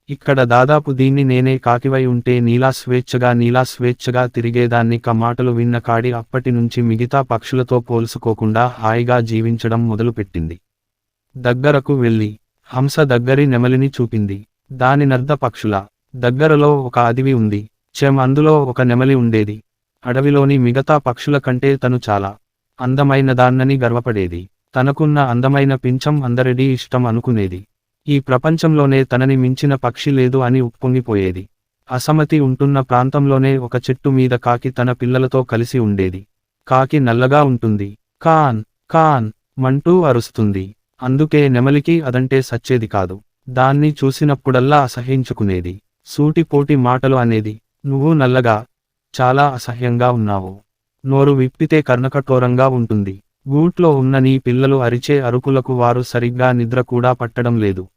ఇక్కడ దాదాపు దీన్ని నేనే కాకివై ఉంటే నీలా స్వేచ్ఛగా తిరిగేదాన్ని. మాటలు విన్న కాడి అప్పటి నుంచి మిగతా పక్షులతో పోల్చుకోకుండా హాయిగా జీవించడం మొదలుపెట్టింది. దగ్గరకు వెళ్ళి హంస దగ్గరి నెమలిని చూపింది. దానినర్ధ పక్షుల దగ్గరలో ఒక అడవి ఉంది. అందులో ఒక నెమలి ఉండేది. అడవిలోని మిగతా పక్షుల కంటే తను చాలా అందమైనదాన్నని గర్వపడేది. తనకున్న అందమైన పించం అందరికీ ఇష్టం అనుకునేది. ఈ ప్రపంచంలోనే తనని మించిన పక్షి లేదు అని ఉప్పొంగిపోయేది. అసమతి ఉంటున్న ప్రాంతంలోనే ఒక చెట్టు మీద కాకి తన పిల్లలతో కలిసి ఉండేది. కాకి నల్లగా ఉంటుంది. కాన్ కాన్ మంటూ అరుస్తుంది. అందుకే నెమలికి అదంటే సచ్చేది కాదు. దాన్ని చూసినప్పుడల్లా అసహ్యించుకునేది. సూటిపోటి మాటలు అనేది. నువ్వు నల్లగా చాలా అసహ్యంగా ఉన్నావు. నోరు విప్పితే కర్ణకఠోరంగా ఉంటుంది. గూట్లో ఉన్న నీ పిల్లలు అరిచే అరుపులకు వారు సరిగ్గా నిద్ర కూడా పట్టడం లేదు.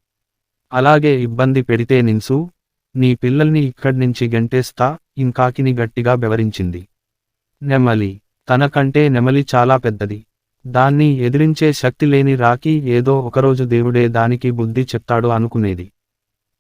అలాగే ఇబ్బంది పెడితే నిన్సు నీ పిల్లల్ని ఇక్కడ్నించి గెంటేస్తా ఇంకాకిని గట్టిగా బెవరించింది. నెమలి తనకంటే నెమలి చాలా పెద్దది. దాన్ని ఎదిరించే శక్తి లేని రాకి ఏదో ఒకరోజు దేవుడే దానికి బుద్ధి చెప్తాడు అనుకునేది.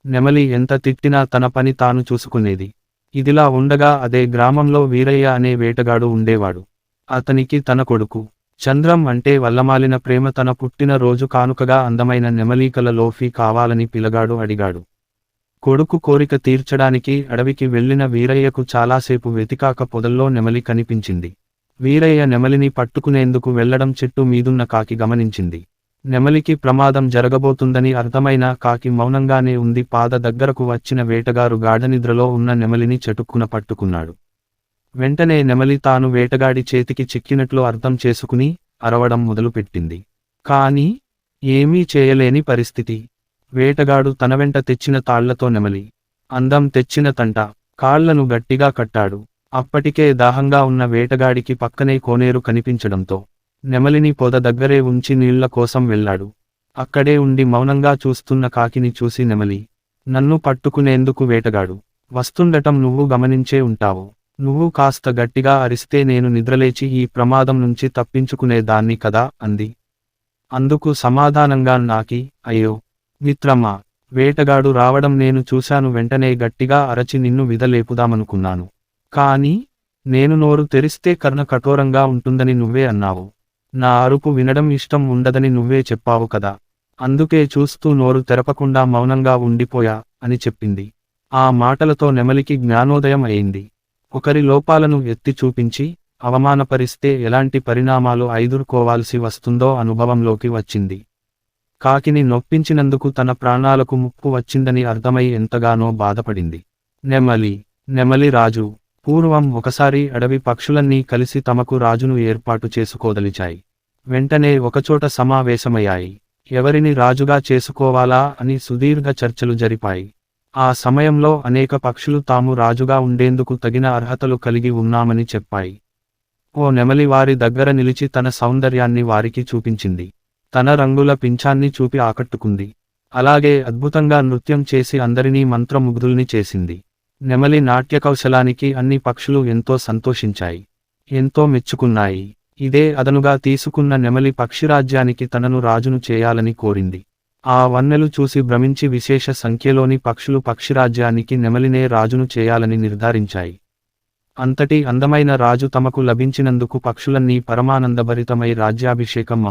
నెమలి ఎంత తిట్టినా తన పని తాను చూసుకునేది. ఇదిలా ఉండగా అదే గ్రామంలో వీరయ్య అనే వేటగాడు ఉండేవాడు. అతనికి తన కొడుకు చంద్రం అంటే వల్లమాలిన ప్రేమ. తన పుట్టిన రోజు కానుకగా అందమైన నెమలీకల లోఫీ కావాలని పిలగాడు అడిగాడు. కొడుకు కోరిక తీర్చడానికి అడవికి వెళ్లిన వీరయ్యకు చాలాసేపు వెతికాక పొదల్లో నెమలి కనిపించింది. వీరయ్య నెమలిని పట్టుకునేందుకు వెళ్లడం చెట్టు మీదున్న కాకి గమనించింది. నెమలికి ప్రమాదం జరగబోతుందని అర్థమైన కాకి మౌనంగానే ఉంది. పాద దగ్గరకు వచ్చిన వేటగారు గాఢనిద్రలో ఉన్న నెమలిని చటుక్కున పట్టుకున్నాడు. వెంటనే నెమలి తాను వేటగాడి చేతికి చిక్కినట్లు అర్థం చేసుకుని అరవడం మొదలుపెట్టింది. కానీ ఏమీ చేయలేని పరిస్థితి. వేటగాడు తన వెంట తెచ్చిన తాళ్లతో నెమలి అందం తెచ్చిన తంట కాళ్లను గట్టిగా కట్టాడు. అప్పటికే దాహంగా ఉన్న వేటగాడికి పక్కనే కోనేరు కనిపించడంతో నెమలిని పొద దగ్గరే ఉంచి నీళ్ల కోసం వెళ్ళాడు. అక్కడే ఉండి మౌనంగా చూస్తున్న కాకిని చూసి నెమలి నన్ను పట్టుకునేందుకు వేటగాడు వస్తుండటం నువ్వు గమనించే ఉంటావు. నువ్వు కాస్త గట్టిగా అరిస్తే నేను నిద్రలేచి ఈ ప్రమాదం నుంచి తప్పించుకునేదాన్ని కదా అంది. అందుకు సమాధానంగా నాకి అయ్యో మిత్రమా, వేటగాడు రావడం నేను చూశాను. వెంటనే గట్టిగా అరచి నిన్ను విదలేపుదామనుకున్నాను. కానీ నేను నోరు తెరిస్తే కర్ణ కఠోరంగా ఉంటుందని నువ్వే అన్నావు. నా అరుపు వినడం ఇష్టం ఉండదని నువ్వే చెప్పావు కదా. అందుకే చూస్తూ నోరు తెరపకుండా మౌనంగా ఉండిపోయా అని చెప్పింది. ఆ మాటలతో నెమలికి జ్ఞానోదయం అయింది. ఒకరి లోపాలను ఎత్తి చూపించి అవమానపరిస్తే ఎలాంటి పరిణామాలు ఎదుర్కోవాల్సి వస్తుందో అనుభవంలోకి వచ్చింది. కాకిని నొప్పించినందుకు తన ప్రాణాలకు ముప్పు వచ్చిందని అర్థమై ఎంతగానో బాధపడింది. నెమలి రాజు. పూర్వం ఒకసారి అడవి పక్షులన్నీ కలిసి తమకు రాజును ఏర్పాటు చేసుకోదలిచాయి. వెంటనే ఒకచోట సమావేశమయ్యాయి. ఎవరిని రాజుగా చేసుకోవాలా అని సుదీర్ఘ చర్చలు జరిపాయి. ఆ సమయంలో అనేక పక్షులు తాము రాజుగా ఉండేందుకు తగిన అర్హతలు కలిగి ఉన్నామని చెప్పాయి. ఓ నెమలి వారి దగ్గర నిలిచి తన సౌందర్యాన్ని వారికి చూపించింది. తన రంగుల పింఛాన్ని చూపి ఆకట్టుకుంది. అలాగే అద్భుతంగా నృత్యం చేసి అందరినీ మంత్రముగ్ధుల్ని చేసింది. నెమలి నాట్య కౌశలానికి అన్ని పక్షులు ఎంతో సంతోషించాయి, ఎంతో మెచ్చుకున్నాయి. ఇదే అదనుగా తీసుకున్న నెమలి పక్షిరాజ్యానికి తనను రాజును చేయాలని కోరింది. ఆ వన్నెలు చూసి భ్రమించి విశేష సంఖ్యలోని పక్షులు పక్షిరాజ్యానికి నెమలినే రాజును చేయాలని నిర్ధారించాయి. అంతటి అందమైన రాజు తమకు లభించినందుకు పక్షులన్నీ పరమానందభరితమై రాజ్యాభిషేకం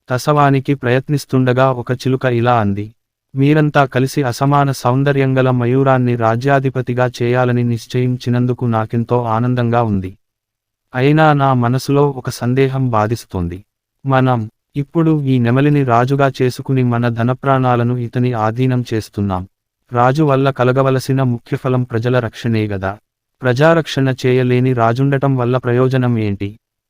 తసవానికి ప్రయత్నిస్తుండగా ఒక చిలుక ఇలా అంది. మీరంతా కలిసి అసమాన సౌందర్యంగల మయూరాన్ని రాజ్యాధిపతిగా చేయాలని నిశ్చయించినందుకు నాకెంతో ఆనందంగా ఉంది. అయినా నా మనసులో ఒక సందేహం బాధిస్తోంది. మనం ఇప్పుడు ఈ నెమలిని రాజుగా చేసుకుని మన ధనప్రాణాలను ఇతని ఆధీనం చేస్తున్నాం. రాజు వల్ల కలగవలసిన ముఖ్యఫలం ప్రజల రక్షణే గదా. ప్రజారక్షణ చేయలేని రాజుండటం వల్ల ప్రయోజనం ఏంటి?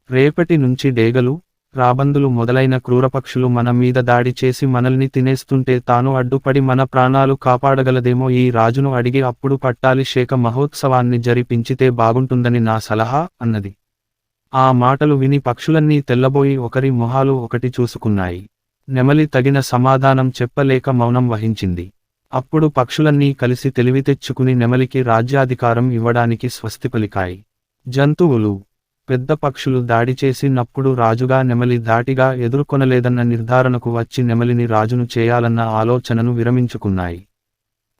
రేపటి నుంచి డేగలు, రాబందులు మొదలైన క్రూరపక్షులు మన మీద దాడి చేసి మనల్ని తినేస్తుంటే తాను అడ్డుపడి మన ప్రాణాలు కాపాడగలదేమో ఈ రాజును అడిగి అప్పుడు పట్టాభిషేక మహోత్సవాన్ని జరిపించితే బాగుంటుందని నా సలహా అన్నది. ఆ మాటలు విని పక్షులన్నీ తెల్లబోయి ఒకరి మొహాలు ఒకటి చూసుకున్నాయి. నెమలి తగిన సమాధానం చెప్పలేక మౌనం వహించింది. అప్పుడు పక్షులన్నీ కలిసి తెలివితెచ్చుకుని నెమలికి రాజ్యాధికారం ఇవ్వడానికి స్వస్తి పలికాయి. జంతువులు, పెద్ద పక్షులు దాడి చేసినప్పుడు రాజుగా నెమలి ధాటిగా ఎదుర్కొనలేదన్న నిర్ధారణకు వచ్చి నెమలిని రాజును చేయాలన్న ఆలోచనను విరమించుకున్నాయి.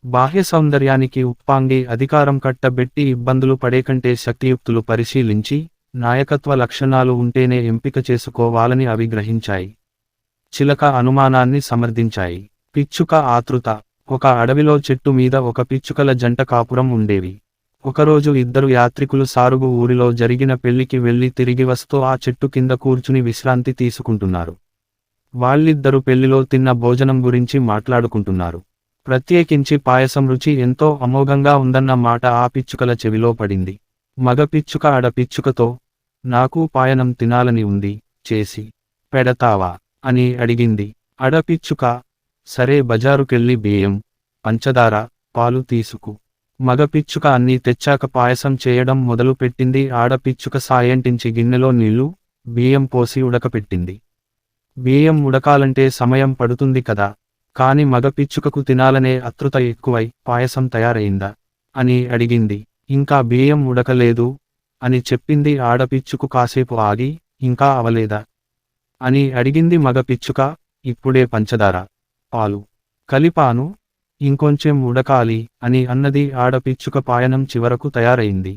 బాహ్య సౌందర్యానికి ఉప్పొంగి అధికారం కట్టబెట్టి ఇబ్బందులు పడేకంటే శక్తియుక్తులు పరిశీలించి నాయకత్వ లక్షణాలు ఉంటేనే ఎంపిక చేసుకోవాలని అవి గ్రహించాయి. చిలక అనుమానాన్ని సమర్థించాయి. పిచ్చుక ఆతృత. ఒక అడవిలో చెట్టు మీద ఒక పిచ్చుకల జంట కాపురం ఉండేవి. ఒకరోజు ఇద్దరు యాత్రికులు సారుగు ఊరిలో జరిగిన పెళ్లికి వెళ్లి తిరిగి వస్తూ ఆ చెట్టు కింద కూర్చుని విశ్రాంతి తీసుకుంటున్నారు. వాళ్ళిద్దరు పెళ్లిలో తిన్న భోజనం గురించి మాట్లాడుకుంటున్నారు. ప్రత్యేకించి పాయసం రుచి ఎంతో అమోఘంగా ఉందన్న మాట ఆ పిచ్చుకల చెవిలో పడింది. మగ పిచ్చుక ఆడపిచ్చుకతో, నాకు పాయనం తినాలని ఉంది, చేసి పెడతావా అని అడిగింది. ఆడపిచ్చుక, సరే బజారుకెళ్ళి బియ్యం, పంచదార, పాలు తీసుకు. మగ పిచ్చుక అన్నీ తెచ్చాక పాయసం చేయడం మొదలు పెట్టింది. ఆడపిచ్చుక సాయంటించి గిన్నెలో నీళ్లు, బియ్యం పోసి ఉడకపెట్టింది. బియ్యం ఉడకాలంటే సమయం పడుతుంది కదా, కాని మగ పిచ్చుకకు తినాలనే ఆతృత ఎక్కువై పాయసం తయారైందా అని అడిగింది. ఇంకా బియ్యం ఉడకలేదు అని చెప్పింది. ఆడపిచ్చుకు కాసేపు ఆగి, ఇంకా అవలేదా అని అడిగింది. మగ పిచ్చుక, ఇప్పుడే పంచదార, పాలు కలిపాను, ఇంకొంచెం ఉడకాలి అని అన్నది. ఆడపిచ్చుక పాయనం చివరకు తయారైంది.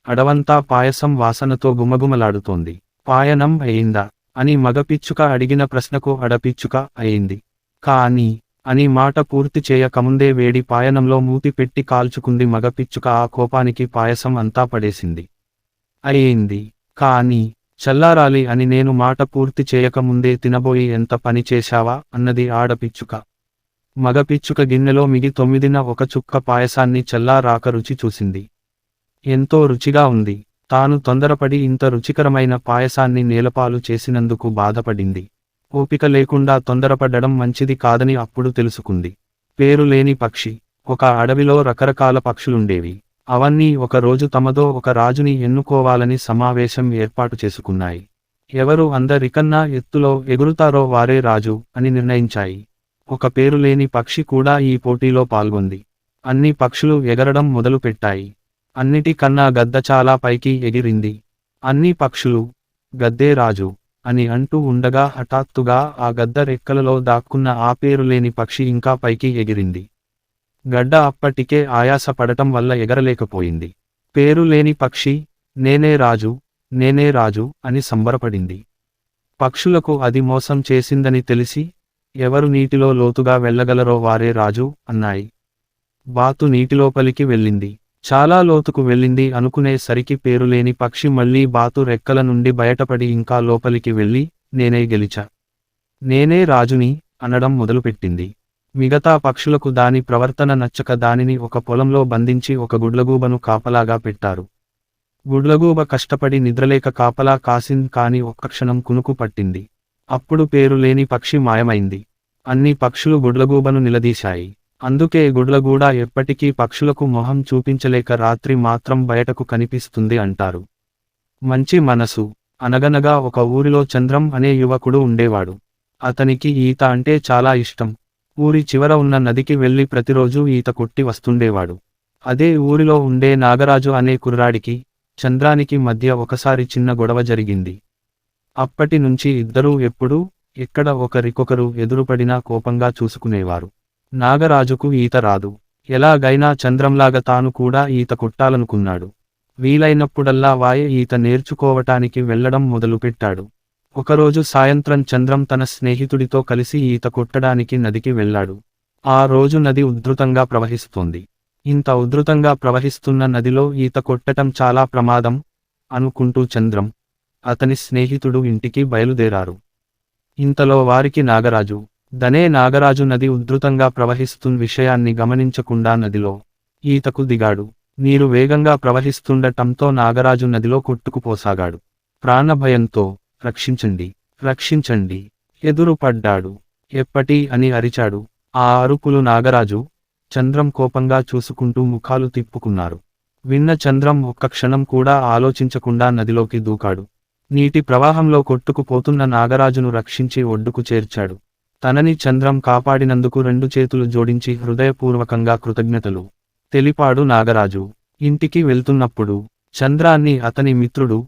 అడవంతా పాయసం వాసనతో గుమగుమలాడుతోంది. పాయనం అయిందా అని మగపిచ్చుక అడిగిన ప్రశ్నకు ఆడపిచ్చుక, అయింది కానీ అని మాట పూర్తి చేయకముందే వేడి పాయనంలో మూతి పెట్టి కాల్చుకుంది. మగపిచ్చుక ఆ కోపానికి పాయసం అంతా పడేసింది. అయింది కానీ చల్లారాలి అని నేను మాట పూర్తి చేయకముందే తినబోయి ఎంత పని చేశావా అన్నది ఆడపిచ్చుక. మగపిచ్చుక గిన్నెలో మిగి 9న ఒక చుక్క పాయసాన్ని చల్లారాక రుచి చూసింది. ఎంతో రుచిగా ఉంది. తాను తొందరపడి ఇంత రుచికరమైన పాయసాన్ని నేలపాలు చేసినందుకు బాధపడింది. ఓపిక లేకుండా తొందరపడ్డం మంచిది కాదని అప్పుడు తెలుసుకుంది. పేరు లేని పక్షి. ఒక అడవిలో రకరకాల పక్షులుండేవి. అవన్నీ ఒక రోజు తమదో ఒక రాజుని ఎన్నుకోవాలని సమావేశం ఏర్పాటు చేసుకున్నాయి. ఎవరు అందరికన్నా ఎత్తులో ఎగురుతారో వారే రాజు అని నిర్ణయించాయి. ఒక పేరులేని పక్షి కూడా ఈ పోటీలో పాల్గొంది. అన్ని పక్షులు ఎగరడం మొదలుపెట్టాయి. అన్నిటికన్నా గద్ద చాలా పైకి ఎగిరింది. అన్ని పక్షులు, గద్దే రాజు అని అంటూ ఉండగా హఠాత్తుగా ఆ గద్ద రెక్కలలో దాక్కున్న ఆ పేరులేని పక్షి ఇంకా పైకి ఎగిరింది. గడ్డ అప్పటికే ఆయాస పడటం వల్ల ఎగరలేకపోయింది. పేరులేని పక్షి, నేనే రాజు, నేనే రాజు అని సంబరపడింది. పక్షులకు అది మోసం చేసిందని తెలిసి, ఎవరు నీటిలో లోతుగా వెళ్ళగలరో వారే రాజు అన్నాయి. బాతు నీటిలోపలికి వెళ్ళింది. చాలా లోతుకు వెళ్ళింది అనుకునే సరికి పేరులేని పక్షి మళ్లీ బాతు రెక్కల నుండి బయటపడి ఇంకా లోపలికి వెళ్ళి, నేనే గెలిచా, నేనే రాజుని అనడం మొదలుపెట్టింది. మిగతా పక్షులకు దాని ప్రవర్తన నచ్చక దానిని ఒక పొలంలో బంధించి ఒక గుడ్లగూబను కాపలాగా పెట్టారు. గుడ్లగూబ కష్టపడి నిద్రలేక కాపలా కాసింది కాని ఒక్క క్షణం కునుకు పట్టింది. అప్పుడు పేరులేని పక్షి మాయమైంది. అన్ని పక్షులు గుడ్లగూబను నిలదీశాయి. అందుకే గుడ్లగూడ ఎప్పటికీ పక్షులకు మొహం చూపించలేక రాత్రి మాత్రం బయటకు కనిపిస్తుంది అంటారు. మంచి మనసు. అనగనగా ఒక ఊరిలో చంద్రం అనే యువకుడు ఉండేవాడు. అతనికి ఈత అంటే చాలా ఇష్టం. ఊరి చివర ఉన్న నదికి వెళ్లి ప్రతిరోజూ ఈత కొట్టి వస్తుండేవాడు. అదే ఊరిలో ఉండే నాగరాజు అనే కుర్రాడికి, చంద్రానికి మధ్య ఒకసారి చిన్న గొడవ జరిగింది. అప్పటి నుంచి ఇద్దరూ ఎప్పుడూ, ఎక్కడ ఒకరికొకరు ఎదురుపడినా కోపంగా చూసుకునేవారు. నాగరాజుకు ఈత రాదు. ఎలాగైనా చంద్రంలాగా తాను కూడా ఈత కొట్టాలనుకున్నాడు. వీలైనప్పుడల్లా వాయ ఈత నేర్చుకోవటానికి వెళ్లడం మొదలుపెట్టాడు. ఒకరోజు సాయంత్రం చంద్రం తన స్నేహితుడితో కలిసి ఈత కొట్టడానికి నదికి వెళ్లాడు. ఆ రోజు నది ఉధృతంగా ప్రవహిస్తోంది. ఇంత ఉధృతంగా ప్రవహిస్తున్న నదిలో ఈత కొట్టటం చాలా ప్రమాదం అనుకుంటూ చంద్రం, అతని స్నేహితుడు ఇంటికి బయలుదేరారు. ఇంతలో వారికి నాగరాజు, నాగరాజు నది ఉధృతంగా ప్రవహిస్తున్న విషయాన్ని గమనించకుండా నదిలో ఈతకు దిగాడు. నీరు వేగంగా ప్రవహిస్తుండటంతో నాగరాజు నదిలో కొట్టుకుపోసాగాడు. ప్రాణభయంతో, రక్షించండి, రక్షించండి, ఎదురుపడ్డాడు. ఎప్పటి అని అరిచాడు. ఆ అరుపులు నాగరాజు, చంద్రం కోపంగా చూసుకుంటూ ముఖాలు తిప్పుకున్నారు. విన్న చంద్రం ఒక్క క్షణం కూడా ఆలోచించకుండా నదిలోకి దూకాడు. నీటి ప్రవాహంలో కొట్టుకుపోతున్న నాగరాజును రక్షించి ఒడ్డుకు చేర్చాడు. తనని చంద్రం కాపాడినందుకు 2 చేతులు జోడించి హృదయపూర్వకంగా కృతజ్ఞతలు తెలిపాడు నాగరాజు. ఇంటికి వెళ్తున్నప్పుడు చంద్రాన్ని అతని మిత్రుడు,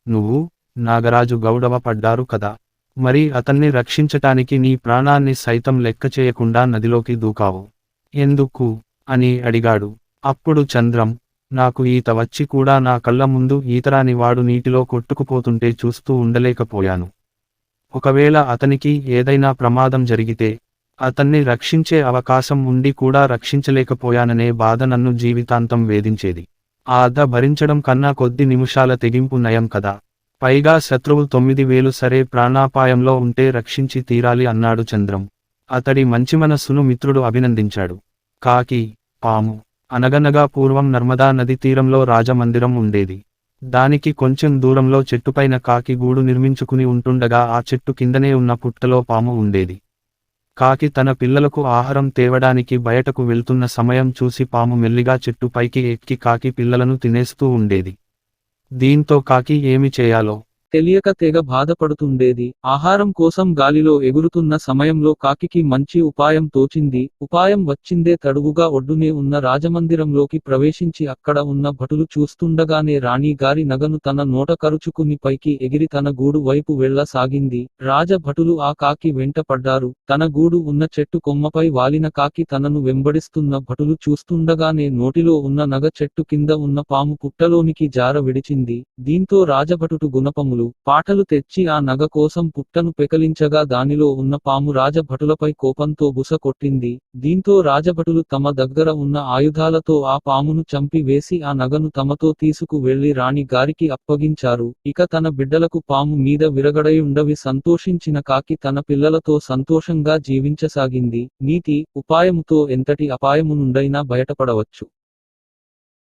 నువ్వు, నాగరాజు గౌడవ పడ్డారు కదా, మరి అతన్ని రక్షించటానికి నీ ప్రాణాన్ని సైతం లెక్క చేయకుండా నదిలోకి దూకావు ఎందుకు అని అడిగాడు. అప్పుడు చంద్రం, నాకు ఈత వచ్చి కూడా నా కళ్ళ ముందు ఈతరాని వాడు నీటిలో కొట్టుకుపోతుంటే చూస్తూ ఉండలేకపోయాను. ఒకవేళ అతనికి ఏదైనా ప్రమాదం జరిగితే, అతన్ని రక్షించే అవకాశం ఉండి కూడా రక్షించలేకపోయాననే బాధ నన్ను జీవితాంతం వేధించేది. ఆ అద భరించడం కన్నా కొద్ది నిమిషాల తెగింపు నయం కదా. పైగా శత్రువు 9000 సరే ప్రాణాపాయంలో ఉంటే రక్షించి తీరాలి అన్నాడు చంద్రం. అతడి మంచి మనస్సును మిత్రుడు అభినందించాడు. కాకి, పాము. అనగనగా పూర్వం నర్మదా నది తీరంలో రాజమందిరం ఉండేది. దానికి కొంచెం దూరంలో చెట్టుపైన కాకి గూడు నిర్మించుకుని ఉంటుండగా ఆ చెట్టు కిందనే ఉన్న పుట్టలో పాము ఉండేది. కాకి తన పిల్లలకు ఆహారం తేవడానికి బయటకు వెళ్తున్న సమయం చూసి పాము మెల్లిగా చెట్టు పైకి ఎక్కి కాకి పిల్లలను తినేస్తూ ఉండేది. దీంతో కాకి ఏమి చేయాలో తెలియక తెగ బాధపడుతుండేది. ఆహారం కోసం గాలిలో ఎగురుతున్న సమయంలో కాకికి మంచి ఉపాయం తోచింది. ఉపాయం వచ్చిందే తడువుగా ఒడ్డునే ఉన్న రాజమందిరంలోకి ప్రవేశించి అక్కడ ఉన్న భటులు చూస్తుండగానే రాణి గారి నగను తన నోట కరుచుకుని పైకి ఎగిరి తన గూడు వైపు వెళ్లసాగింది. రాజభటులు ఆ కాకి వెంట పడ్డారు. తన గూడు ఉన్న చెట్టు కొమ్మపై వాలిన కాకి తనను వెంబడిస్తున్న భటులు చూస్తుండగానే నోటిలో ఉన్న నగ చెట్టు కింద ఉన్న పాము పుట్టలోనికి జార విడిచింది. దీంతో రాజభటుడు గుణపములు పాటలు తెచ్చి ఆ నగ కోసం పుట్టను పెకలించగా దానిలో ఉన్న పాము రాజభటులపై కోపంతో బుస కొట్టింది. దీంతో రాజభటులు తమ దగ్గర ఉన్న ఆయుధాలతో ఆ పామును చంపి వేసి ఆ నగను తమతో తీసుకు వెళ్లి రాణి గారికి అప్పగించారు. ఇక తన బిడ్డలకు పాము మీద విరగడయుండవి సంతోషించిన కాకి తన పిల్లలతో సంతోషంగా జీవించసాగింది. నీతి: ఉపాయముతో ఎంతటి అపాయము నుండైనా బయటపడవచ్చు.